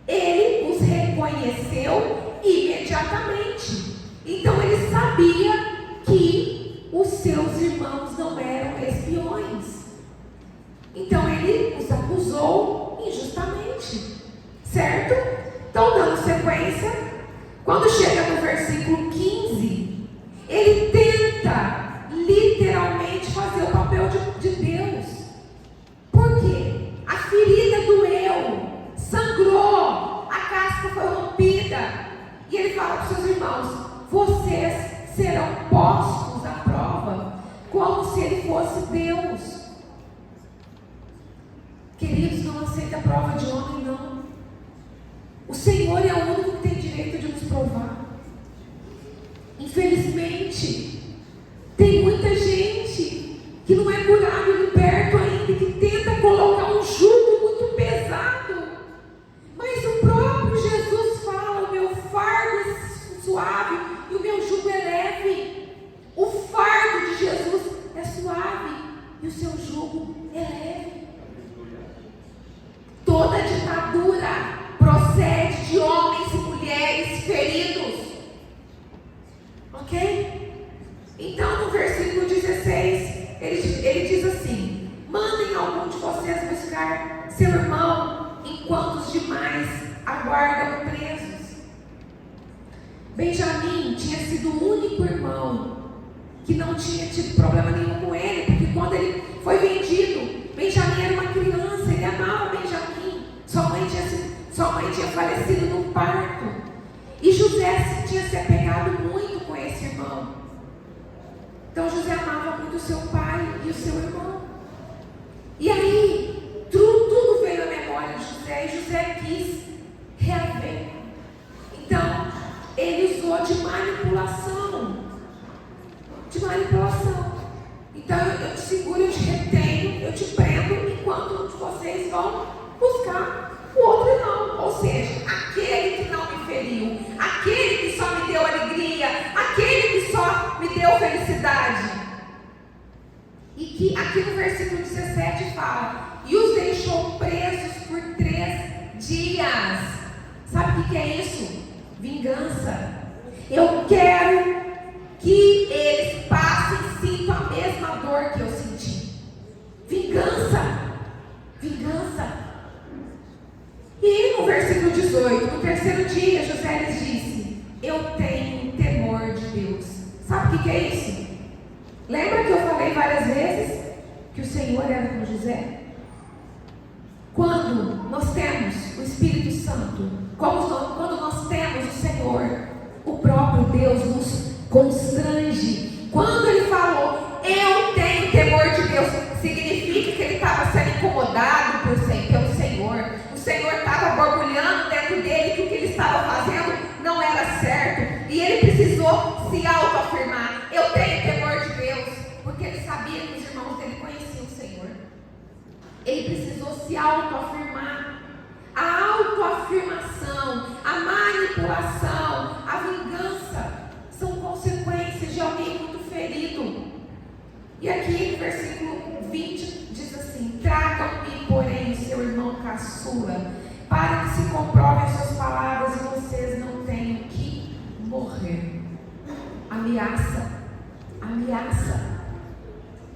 Ele os reconheceu imediatamente. Então ele sabia que os seus irmãos não eram espiões. Então ele os acusou injustamente. Certo? Então, dando sequência, quando chega no versículo 15, ele tenta literalmente fazer o papel de Deus. Por quê? A ferida doeu, sangrou, a casca foi rompida. E ele fala para os seus irmãos: vocês serão postos à prova, como se ele fosse Deus. Queridos, não aceita a prova de homem, não. O Senhor é o único que tem direito de nos provar. Infelizmente, tem muita gente que não é curado e liberto ainda, que tenta colocar um jugo muito pesado. Mas o próprio Jesus fala: o meu fardo é suave e o meu jugo é leve. O fardo de Jesus é suave e o seu jugo é leve. Toda ditadura procede de homens e mulheres feridos. Ok? Então no versículo 16 ele diz assim: mandem algum de vocês buscar seu irmão, enquanto os demais aguardam presos. Benjamim tinha sido o único irmão que não tinha tido problema nenhum com ele, porque quando ele foi vendido, Benjamim era uma criança, ele amava Benjamim. Sua mãe tinha falecido no parto. E José tinha se apegado muito com esse irmão. Então José amava muito o seu pai e o seu irmão. E aí, tudo veio à memória de José, e José quis reaver. Então, ele usou de manipulação. Então, eu te seguro, eu te retenho, eu te prendo, enquanto vocês vão buscar o outro irmão. Ou seja, aquele que não me feriu, aquele que só me deu alegria, aquele que só me deu felicidade. E que aqui no versículo 17 fala: e os deixou presos por 3 dias. Sabe o que é isso? Vingança. Eu quero que eles passem e sintam a mesma dor que eu senti. várias vezes que o Senhor era com José? Quando nós temos o Espírito Santo, quando nós temos o Senhor, o próprio Deus nos constrange. Quando ele falou, eu tenho temor de Deus, significa que ele estava sendo incomodado pelo Senhor. O Senhor estava borbulhando dentro dele que o que ele estava fazendo não era certo. E ele precisou se autoafirmar. Eu tenho temor de Deus. Porque ele sabia que os irmãos dele conheciam o Senhor. Ele precisou se autoafirmar. A autoafirmação, a manipulação, a vingança são consequências de alguém muito ferido. E aqui no versículo 20 diz assim: tragam-me, porém, o seu irmão caçula, para que se comprovem as suas palavras e vocês não tenham que morrer. Ameaça, ameaça.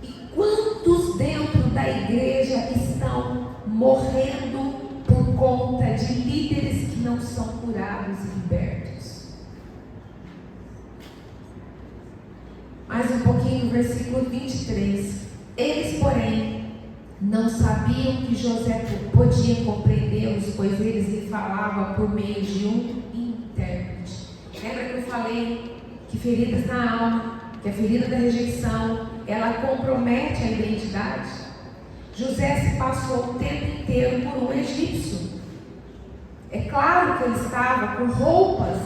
E quantos dentro da igreja estão morrendo por conta de líderes que não são curados e libertos? Mais um pouquinho, versículo 23. Eles, porém, não sabiam que José podia compreendê-los, pois eles lhe falavam por meio de um intérprete. Lembra que eu falei que feridas na alma, que a ferida da rejeição, ela compromete a identidade? José se passou o tempo inteiro por um egípcio. É claro que ele estava com roupas,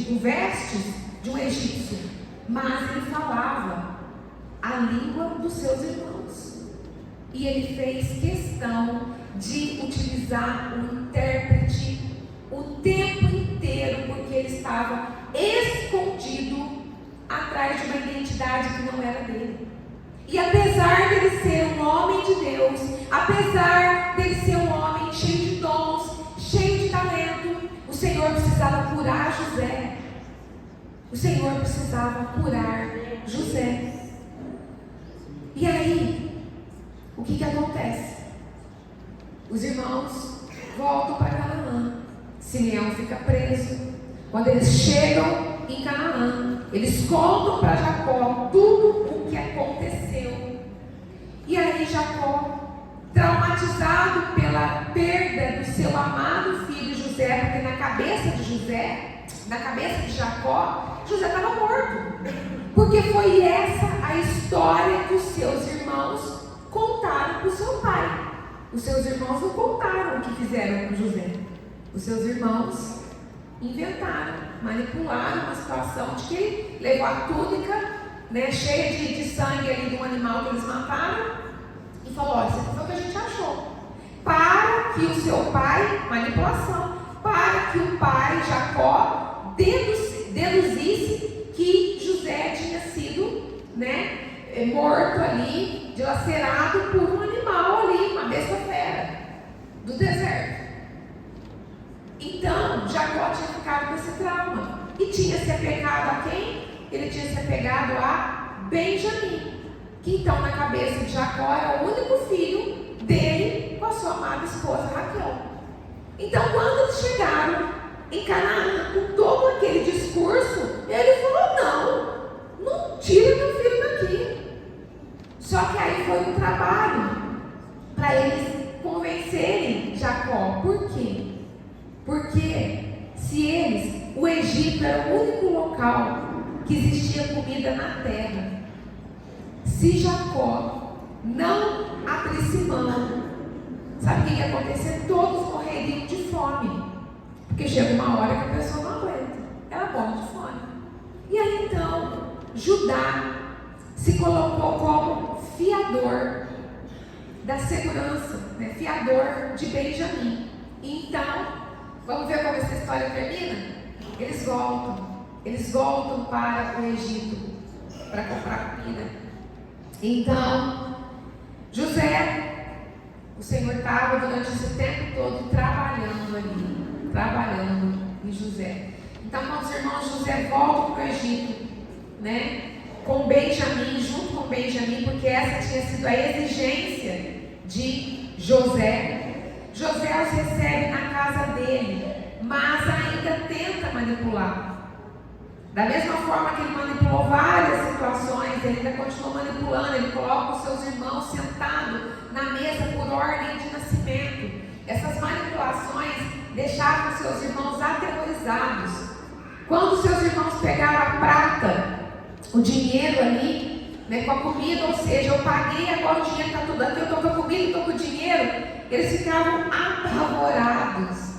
com vestes de um egípcio, mas ele falava a língua dos seus irmãos. E ele fez questão de utilizar um intérprete o tempo inteiro, porque ele estava escondido atrás de uma identidade que não era dele. E apesar dele ser um homem de Deus, apesar dele ser um homem cheio de dons, cheio de talento, o Senhor precisava curar José. O Senhor precisava curar José. E aí, o que acontece? Os irmãos voltam para Canaã. Simeão fica preso. Quando eles chegam em Canaã, eles contam para Jacó tudo o que aconteceu. E aí Jacó, traumatizado pela perda do seu amado filho José, porque na cabeça de Jacó, José estava morto. Porque foi essa a história que os seus irmãos contaram para o seu pai. Os seus irmãos não contaram o que fizeram com José. Os seus irmãos inventaram, manipularam uma situação de que ele levou a túnica, né, cheia de sangue ali de um animal que eles mataram, e falou: olha, isso foi o que a gente achou. Para que o seu pai, manipulação, para que o pai Jacó deduzisse que José tinha sido, né, morto ali, dilacerado por um animal ali, uma besta fera do deserto. Então, Jacó tinha ficado com esse trauma. E tinha se apegado a quem? Ele tinha se apegado a Benjamim, que então na cabeça de Jacó era o único filho dele com a sua amada esposa Raquel. Então, quando eles chegaram em Canaã, com todo aquele discurso, ele falou: não tira meu filho daqui. Só que aí foi um trabalho para eles convencerem Jacó. Por quê? Porque o Egito era o único local que existia comida na terra. Se Jacó não abrisse mão, sabe o que ia acontecer? Todos morreriam de fome. Porque chega uma hora que a pessoa não aguenta, ela morre de fome. E aí então, Judá se colocou como fiador da segurança, né? Fiador de Benjamim. E então, vamos ver como essa história termina? Eles voltam para o Egito para comprar comida. Então, José, o Senhor estava durante esse tempo todo trabalhando em José. Então, quando os irmãos de José voltam para o Egito, né, com Benjamim, junto com Benjamim, porque essa tinha sido a exigência de José. José os recebe na casa dele, mas ainda tenta manipular. Da mesma forma que ele manipulou várias situações, ele ainda continuou manipulando. Ele coloca os seus irmãos sentados na mesa por ordem de nascimento. Essas manipulações deixavam seus irmãos aterrorizados. Quando seus irmãos pegaram a prata, o dinheiro ali, né, com a comida, ou seja, eu paguei, agora o dinheiro está tudo aqui, eu estou com a comida, estou com o dinheiro, eles ficavam apavorados.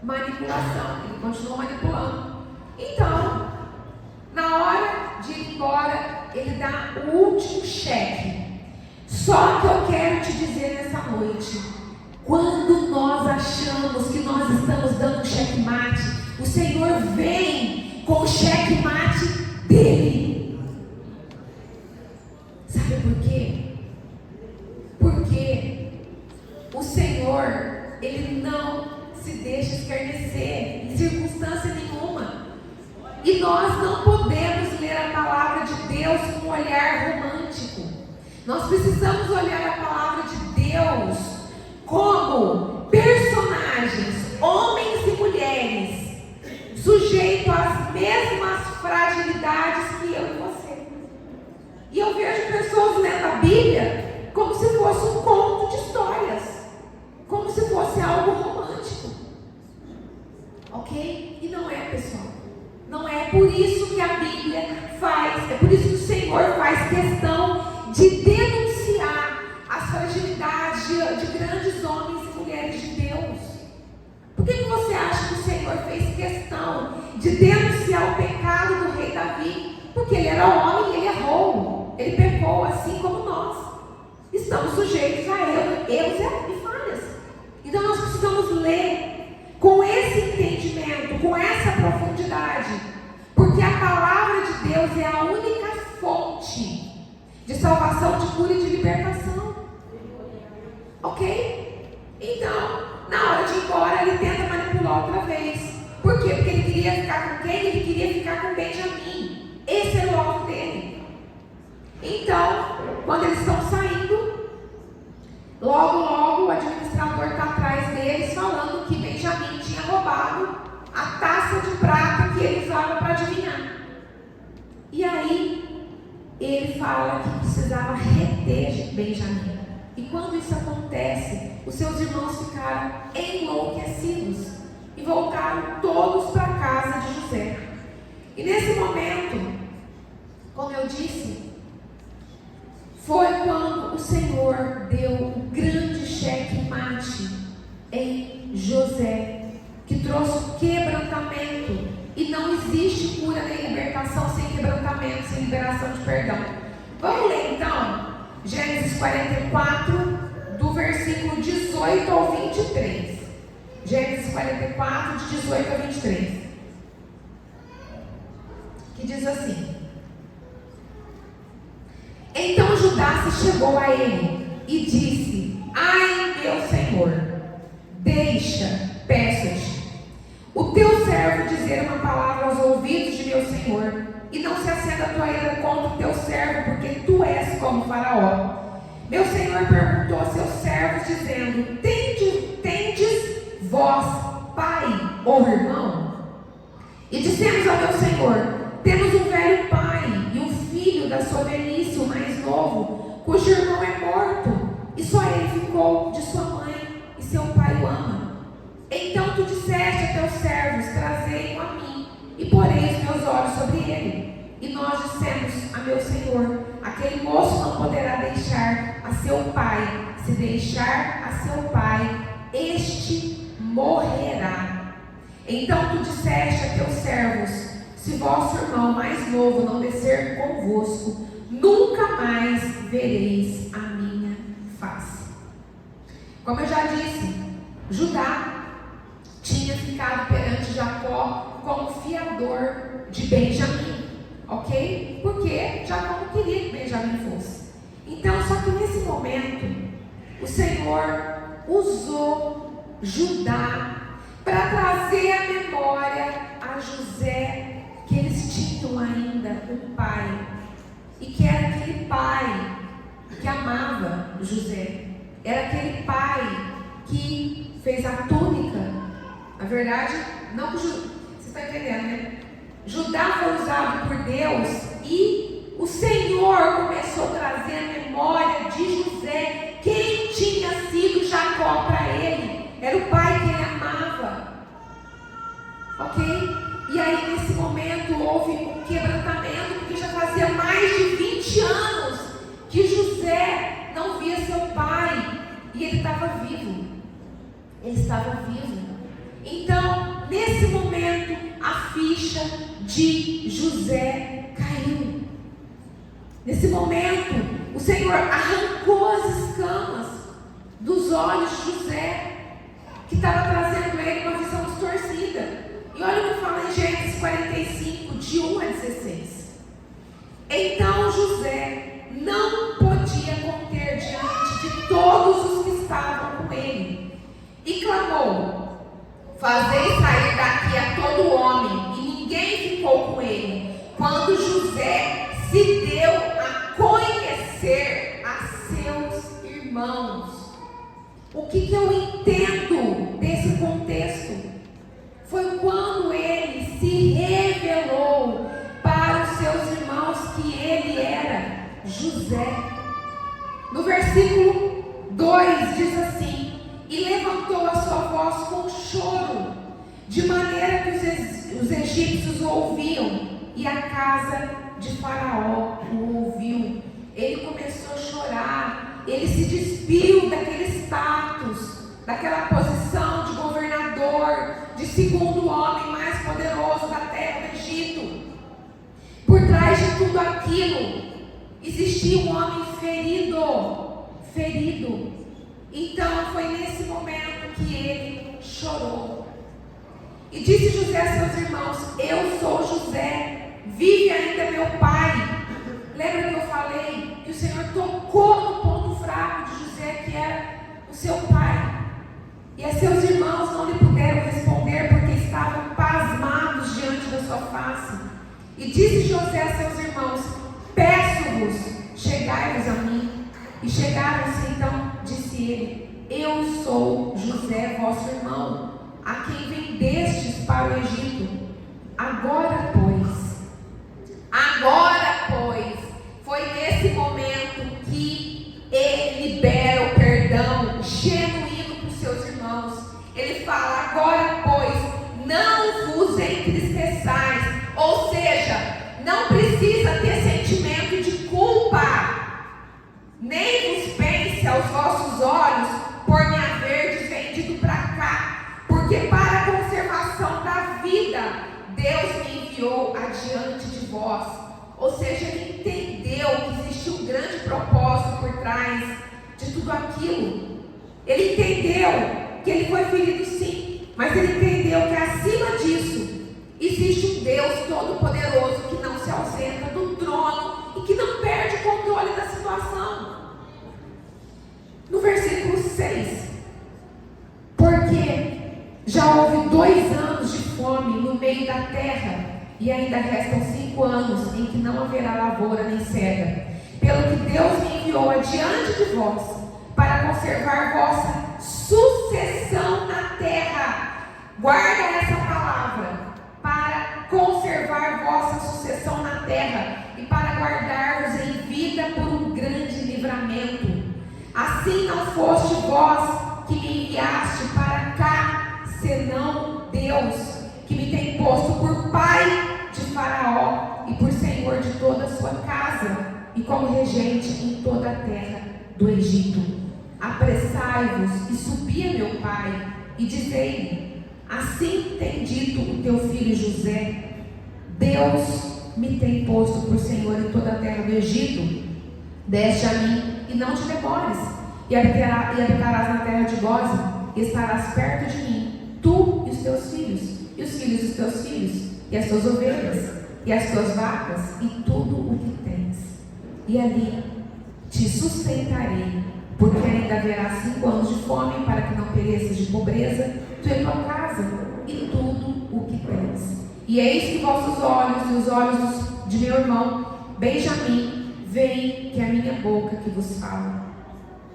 Manipulação, ele continuou manipulando. Então, na hora de ir embora, ele dá o último cheque. Só que eu quero te dizer nessa noite, quando nós achamos que nós estamos dando checkmate, o Senhor vem com o checkmate dele. Sabe por quê? Porque o Senhor, ele não se deixa escarnecer em circunstância nenhuma. E nós não podemos ler a palavra de Deus com um olhar romântico. Nós precisamos olhar a palavra de Deus como personagens, homens e mulheres, sujeitos às mesmas fragilidades que eu e você. E eu vejo pessoas lendo a Bíblia como se fosse um conto de histórias, como se fosse algo romântico. Ok? E não é, pessoal. Não é por isso que a Bíblia faz, é por isso que o Senhor faz questão de denunciar as fragilidades de grandes homens e mulheres de Deus. Por que você acha que o Senhor fez questão de denunciar o pecado do rei Davi? Porque ele era homem e ele errou, ele pecou assim como nós. Estamos sujeitos a erros e falhas. Então nós precisamos ler com esse entendimento, com essa profundidade, porque a palavra de Deus é a única fonte de salvação, de cura e de libertação. Ok? Então, na hora de ir embora, ele tenta manipular outra vez. Por quê? Porque ele queria ficar com quem? Ele queria ficar com Benjamim. Esse era o alvo dele. Então, quando eles estão saindo, logo o administrador está atrás deles falando que Benjamim tinha roubado a taça de prata que ele usava para adivinhar. E aí ele fala que precisava reter Benjamim. E quando isso acontece, os seus irmãos ficaram enlouquecidos e voltaram todos para a casa de José. E nesse momento, como eu disse, foi quando o Senhor deu um grande checkmate em José, que trouxe quebrantamento. E não existe cura nem libertação sem quebrantamento, sem liberação de perdão. Vamos ler então Gênesis 44, do versículo 18 ao 23. Gênesis 44, de 18 ao 23. Que diz assim: Então Judá se chegou a ele e disse: Ai, meu Senhor, deixa, peço-te, o teu servo dizer uma palavra aos ouvidos de meu Senhor, e não se acenda a tua ira contra o teu servo, porque tu és como Faraó. Meu Senhor perguntou a seus servos, dizendo: Tendes vós pai ou irmão? E dissemos ao meu Senhor: Temos um velho pai e um filho da sua velhice, o mais novo, cujo irmão é morto, e só ele ficou de sua mãe, e seu pai o ama. Então tu disseste a teus servos: Trazei-o a mim, e porei os meus olhos sobre ele. E nós dissemos a meu Senhor: Aquele moço não poderá deixar a seu pai. Se deixar a seu pai, este morrerá. Então tu disseste a teus servos: Se vosso irmão mais novo não descer convosco, nunca mais vereis a minha face. Como eu já disse, Judá tinha ficado perante Jacó como fiador de Benjamim, ok? Porque Jacó não queria que Benjamim fosse. Então, só que nesse momento, o Senhor usou Judá para trazer à memória a José que eles tinham ainda um pai, e que era aquele pai que amava José, era aquele pai que fez a túnica. Na verdade, não, você está entendendo, né? Judá foi usado por Deus e o Senhor começou a trazer a memória de José, quem tinha sido Jacó para ele. Era o pai que ele amava. Ok? E aí nesse momento houve um quebrantamento, porque já fazia mais de 20 anos que José não via seu pai. E ele estava vivo. Ele estava vivo. Então, nesse momento, a ficha de José caiu. Nesse momento, o Senhor arrancou as escamas dos olhos de José, que estava trazendo ele uma visão distorcida. E olha o que fala em Gênesis 45, de 1 a 16. Então José não podia conter diante de todos os que estavam com ele, e clamou: fazei sair daqui a todo homem. E ninguém ficou com ele, quando José se deu a conhecer a seus irmãos. O que eu entendo desse contexto? Foi quando ele se revelou para os seus irmãos que ele era José. No versículo 2 diz assim: e levantou a sua voz com choro, de maneira que os egípcios o ouviam, e a casa de Faraó o ouviu. Ele começou a chorar, ele se despiu daquele status, daquela posição de governador, de segundo homem mais poderoso da terra do Egito. Por trás de tudo aquilo existia um homem ferido. Então foi nesse momento que ele chorou. E disse José a seus irmãos: eu sou José, vive ainda meu pai. Lembra que eu falei que o Senhor tocou no ponto fraco de José, que era o seu pai? E a seus irmãos não lhe puderam responder, porque estavam pasmados diante da sua face. E disse José a seus irmãos: peço-vos, chegai-vos a mim. E chegaram-se. Então disse ele: eu sou José, vosso irmão, a quem vendestes para o Egito. Agora, pois, foi nesse momento que ele libera o perdão genuíno para os seus irmãos. Ele fala: agora, pois, não vos entristeçais. Ou seja, não precisa ter sentimento de culpa, nem vos pense aos vossos olhos por me haver vendido para cá, porque para a conservação da vida Deus me enviou adiante de vós. Ou seja, ele entendeu que existia um grande propósito por trás de tudo aquilo. Ele entendeu que ele foi ferido sim, mas ele entendeu que acima disso existe um Deus todo-poderoso que não se ausenta do trono e que não perde o controle da situação. No versículo 6: porque já houve 2 anos de fome no meio da terra, e ainda restam 5 anos em que não haverá lavoura nem cega, pelo que Deus me enviou adiante de vós, para conservar vossa sucessão na terra. Guarda essa palavra: para conservar vossa sucessão na terra, e para guardar-vos em vida por um grande livramento. Assim não foste vós que me enviaste para cá, senão Deus, que me tem posto por pai de Faraó e por senhor de toda a sua casa, e como regente em toda a terra do Egito. Apressai-vos e subi a meu pai, e dizei-lhe: assim tem dito o teu filho José: Deus me tem posto por senhor em toda a terra do Egito. Desce a mim e não te demores, e habitarás na terra de Gósen, e estarás perto de mim, tu e os teus filhos, e os filhos dos teus filhos, e as tuas ovelhas, e as tuas vacas, e tudo o que tens. E ali te sustentarei, porque ainda haverá 5 anos de fome, para que não pereças de pobreza, tu e tua casa, e tudo o que tens. E eis que vossos olhos e os olhos de meu irmão Benjamim veem que é a minha boca que vos fala.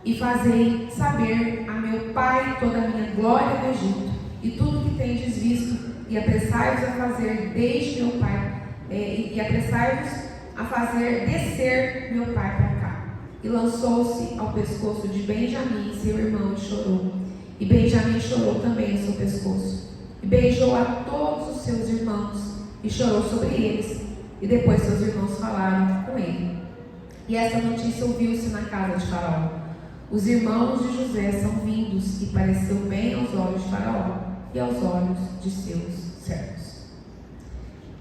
E fazei saber a meu pai toda a minha glória no Egito, e tudo o que tendes visto, e apressai-vos a fazer desde meu pai, e apressai-vos a fazer descer meu pai para cá. E lançou-se ao pescoço de Benjamim, seu irmão, e chorou. E Benjamim chorou também no seu pescoço. E beijou a todos os seus irmãos, e chorou sobre eles. E depois seus irmãos falaram com ele. E essa notícia ouviu-se na casa de Faraó. Os irmãos de José são vindos, e pareceu bem aos olhos de Faraó e aos olhos de seus servos.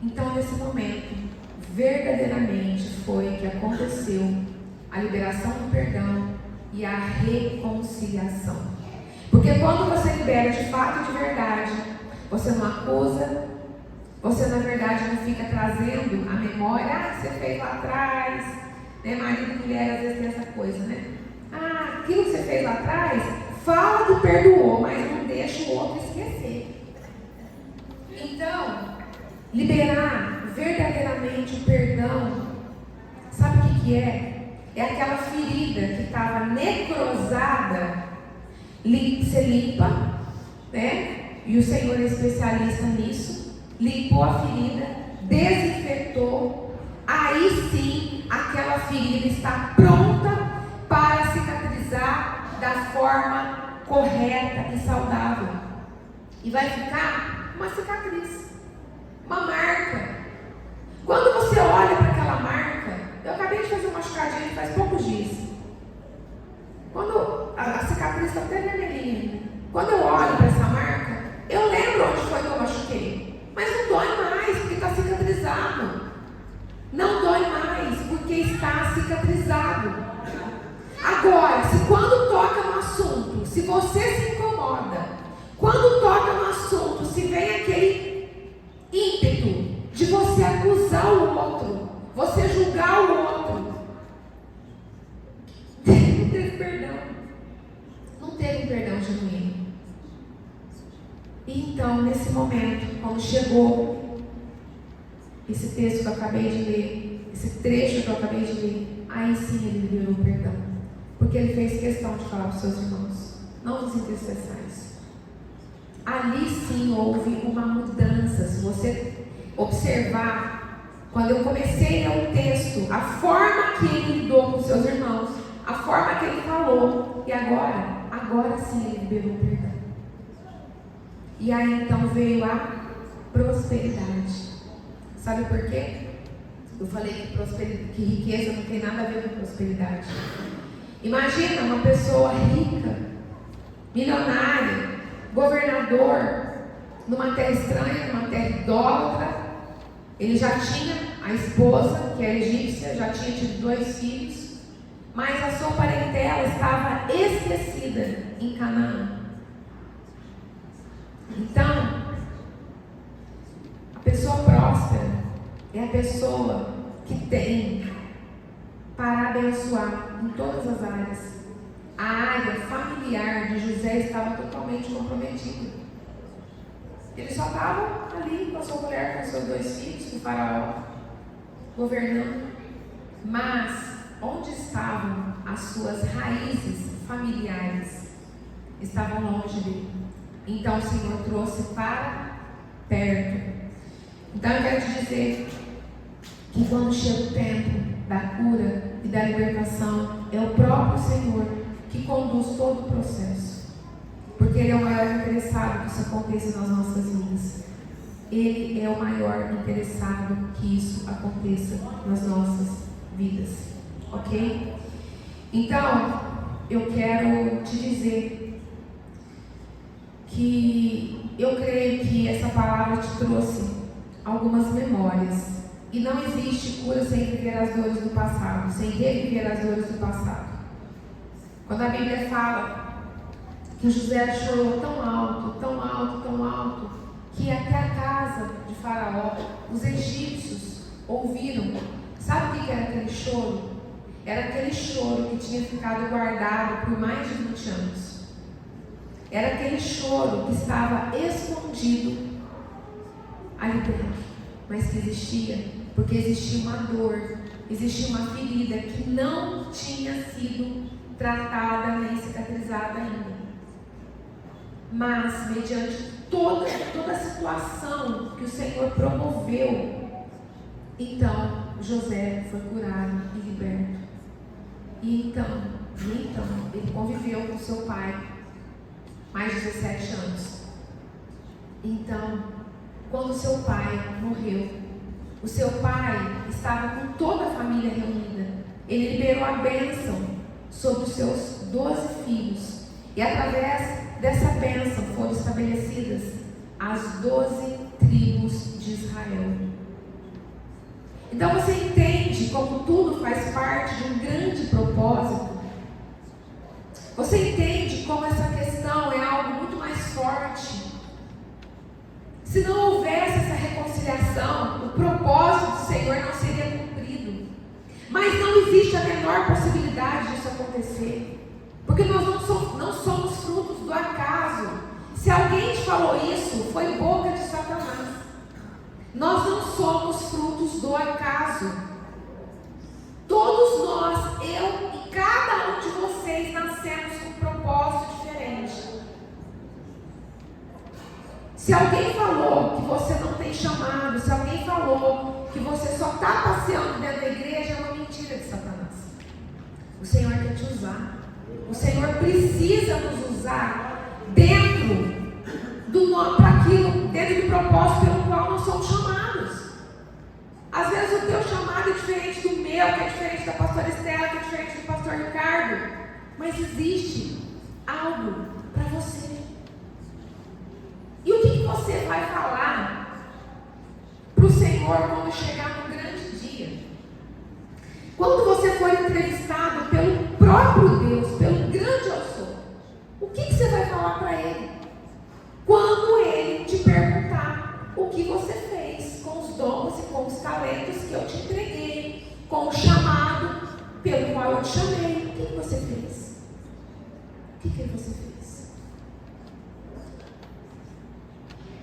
Então, nesse momento, verdadeiramente foi que aconteceu a liberação do perdão e a reconciliação. Porque quando você libera de fato e de verdade, você não acusa, você na verdade não fica trazendo a memória, que você fez lá atrás, né? Marido e mulher às vezes tem essa coisa, né? Aquilo que você fez lá atrás, fala que perdoou, mas não deixa o outro esquecer. Então, liberar verdadeiramente o perdão, sabe o que é? É aquela ferida que estava necrosada, ser limpa, né? E o Senhor é especialista nisso. Limpou a ferida, desinfetou, aí sim aquela ferida está pronta para cicatrizar da forma correta e saudável. E vai ficar uma cicatriz, uma marca. Quando você olha para aquela marca, eu acabei de fazer uma machucadinha faz poucos dias. Quando a cicatriz está até vermelhinha, quando eu olho para essa marca, eu lembro onde foi que eu machuquei. Mas não dói mais, porque está cicatrizado. Não dói mais, porque está cicatrizado. Agora, se quando toca no assunto, se você se incomoda, quando toca no assunto, se vem aquele ímpeto de você acusar o outro, você julgar o outro, não teve perdão. Não teve um perdão genuíno. E então, nesse momento, quando chegou esse texto que eu acabei de ler, esse trecho que eu acabei de ler, aí sim ele liberou o perdão. Porque ele fez questão de falar para os seus irmãos: não vos entristeçais. Ali sim houve uma mudança. Se você observar, quando eu comecei a ler o texto, a forma que ele lidou com os seus irmãos, a forma que ele falou, e agora sim ele liberou o perdão. E aí então veio a prosperidade. Sabe por quê? Eu falei que riqueza não tem nada a ver com prosperidade. Imagina uma pessoa rica, milionária, governador, numa terra estranha, numa terra idólatra. Ele já tinha a esposa, que era egípcia, já tinha tido 2 filhos, mas a sua parentela estava esquecida em Canaã. Então, a pessoa próspera é a pessoa que tem para abençoar em todas as áreas. A área familiar de José estava totalmente comprometida. Ele só estava ali com a sua mulher, com seus 2 filhos, com o Faraó, governando. Mas onde estavam as suas raízes familiares? Estavam longe dele. Então o Senhor trouxe para perto. Então eu quero te dizer que quando chega o tempo da cura e da libertação, é o próprio Senhor que conduz todo o processo. Porque Ele é o maior interessado que isso aconteça nas nossas vidas. Ele é o maior interessado que isso aconteça nas nossas vidas. Ok? Então, eu quero te dizer que eu creio que essa palavra te trouxe algumas memórias. E não existe cura sem viver as dores do passado, sem reviver as dores do passado. Quando a Bíblia fala que José chorou tão alto, tão alto, tão alto, que até a casa de Faraó, os egípcios ouviram. Sabe o que era aquele choro? Era aquele choro que tinha ficado guardado por mais de 20 anos. Era aquele choro que estava escondido ali dentro, mas que existia, porque existia uma dor, existia uma ferida que não tinha sido tratada nem cicatrizada ainda. Mas, mediante toda a situação que o Senhor promoveu. Então José foi curado e liberto. E então ele conviveu com seu pai mais de 17 anos. Então, quando seu pai morreu, o seu pai estava com toda a família reunida. Ele liberou a bênção sobre os seus 12 filhos. E através dessa bênção foram estabelecidas as 12 tribos de Israel. Então você entende como tudo faz parte de um grande propósito? Você entende como essa questão é algo muito mais forte? Se não houvesse essa reconciliação, o propósito do Senhor não seria cumprido. Mas não existe a menor possibilidade disso acontecer. Porque nós não somos frutos do acaso. Se alguém te falou isso, foi boca de Satanás. Nós não somos frutos do acaso. Todos nós, eu e cada um de vocês, nascemos com um propósito diferente. Se alguém falou que você não tem chamado, se alguém falou que você só está passeando dentro da igreja, é uma mentira de Satanás. O Senhor quer te usar. O Senhor precisa nos usar dentro do propósito pelo qual nós somos chamados. Às vezes o teu chamado é diferente do meu, que é diferente da pastora Estela, que é diferente do pastor Ricardo. Mas existe algo para você. E o que você vai falar para o Senhor quando chegar no grande dia? Quando você for entrevistado pelo próprio Deus, pelo grande eu sou, o que você vai falar para Ele? Quando Ele te perguntar o que você fez com os dons e com os talentos que eu te entreguei, com o chamado pelo qual eu te chamei, o que você fez? O que você fez?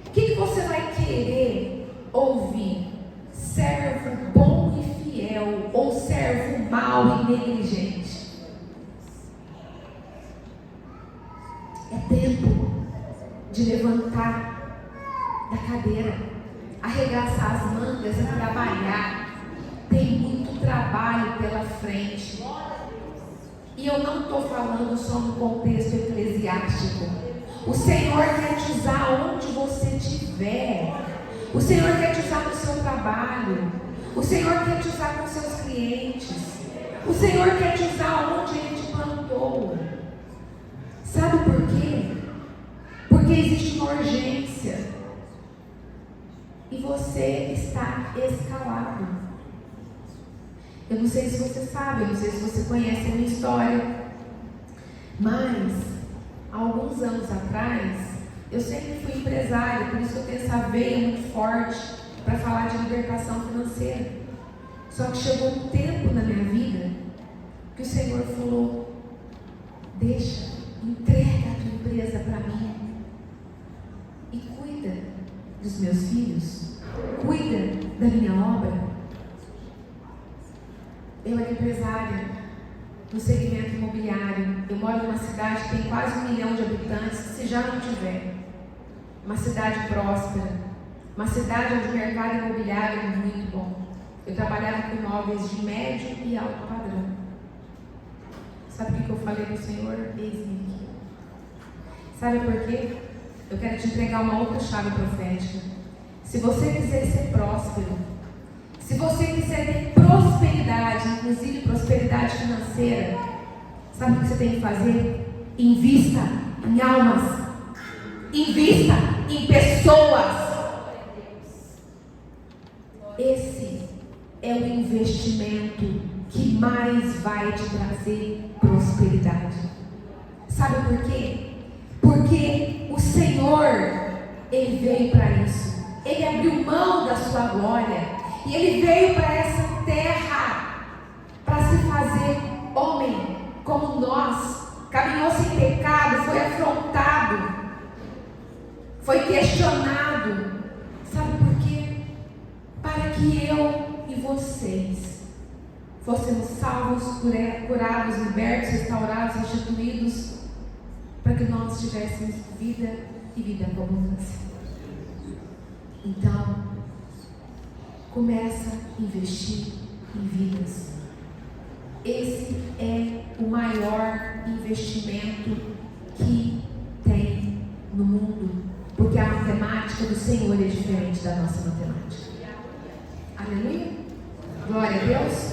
O que você vai querer ouvir? Servo bom e fiel ou servo mau e negligente? É tempo de levantar da cadeira, arregaçar as mangas e trabalhar. Tem muito trabalho pela frente. E eu não estou falando só no contexto eclesiástico. O Senhor quer te usar onde você estiver. O Senhor quer te usar no seu trabalho. O Senhor quer te usar com seus clientes. O Senhor quer te usar onde Ele te plantou. Sabe por quê? Porque existe uma urgência. E você está escalado. Eu não sei se você sabe, eu não sei se você conhece a minha história. Mas, há alguns anos atrás, eu sempre fui empresária, por isso eu tenho essa veia muito forte para falar de libertação financeira. Só que chegou um tempo na minha vida que o Senhor falou: deixa, entrega a tua empresa para mim e cuida dos meus filhos, cuida da minha obra. Eu era empresária no segmento imobiliário. Eu moro numa cidade que tem quase 1 milhão de habitantes, se já não tiver. Uma cidade próspera, uma cidade onde o mercado imobiliário é muito bom. Eu trabalhava com imóveis de médio e alto padrão. Sabe o que eu falei para o Senhor? Eis-me aqui. Sabe por quê? Eu quero te entregar uma outra chave profética. Se você quiser ser próspero, se você quiser ter prosperidade, inclusive prosperidade financeira, sabe o que você tem que fazer? Invista em almas. Invista em pessoas. Esse é o investimento que mais vai te trazer prosperidade. Sabe por quê? Porque o Senhor, Ele veio para isso. Ele abriu mão da sua glória. E Ele veio para essa terra para se fazer homem como nós. Caminhou sem pecado, foi afrontado, foi questionado. Sabe por quê? Para que eu e vocês fôssemos salvos, curados, libertos, restaurados, restituídos, para que nós tivéssemos vida e vida com abundância. Então, começa a investir em vidas. Esse é o maior investimento que tem no mundo, porque a matemática do Senhor é diferente da nossa matemática. Aleluia? Glória a Deus.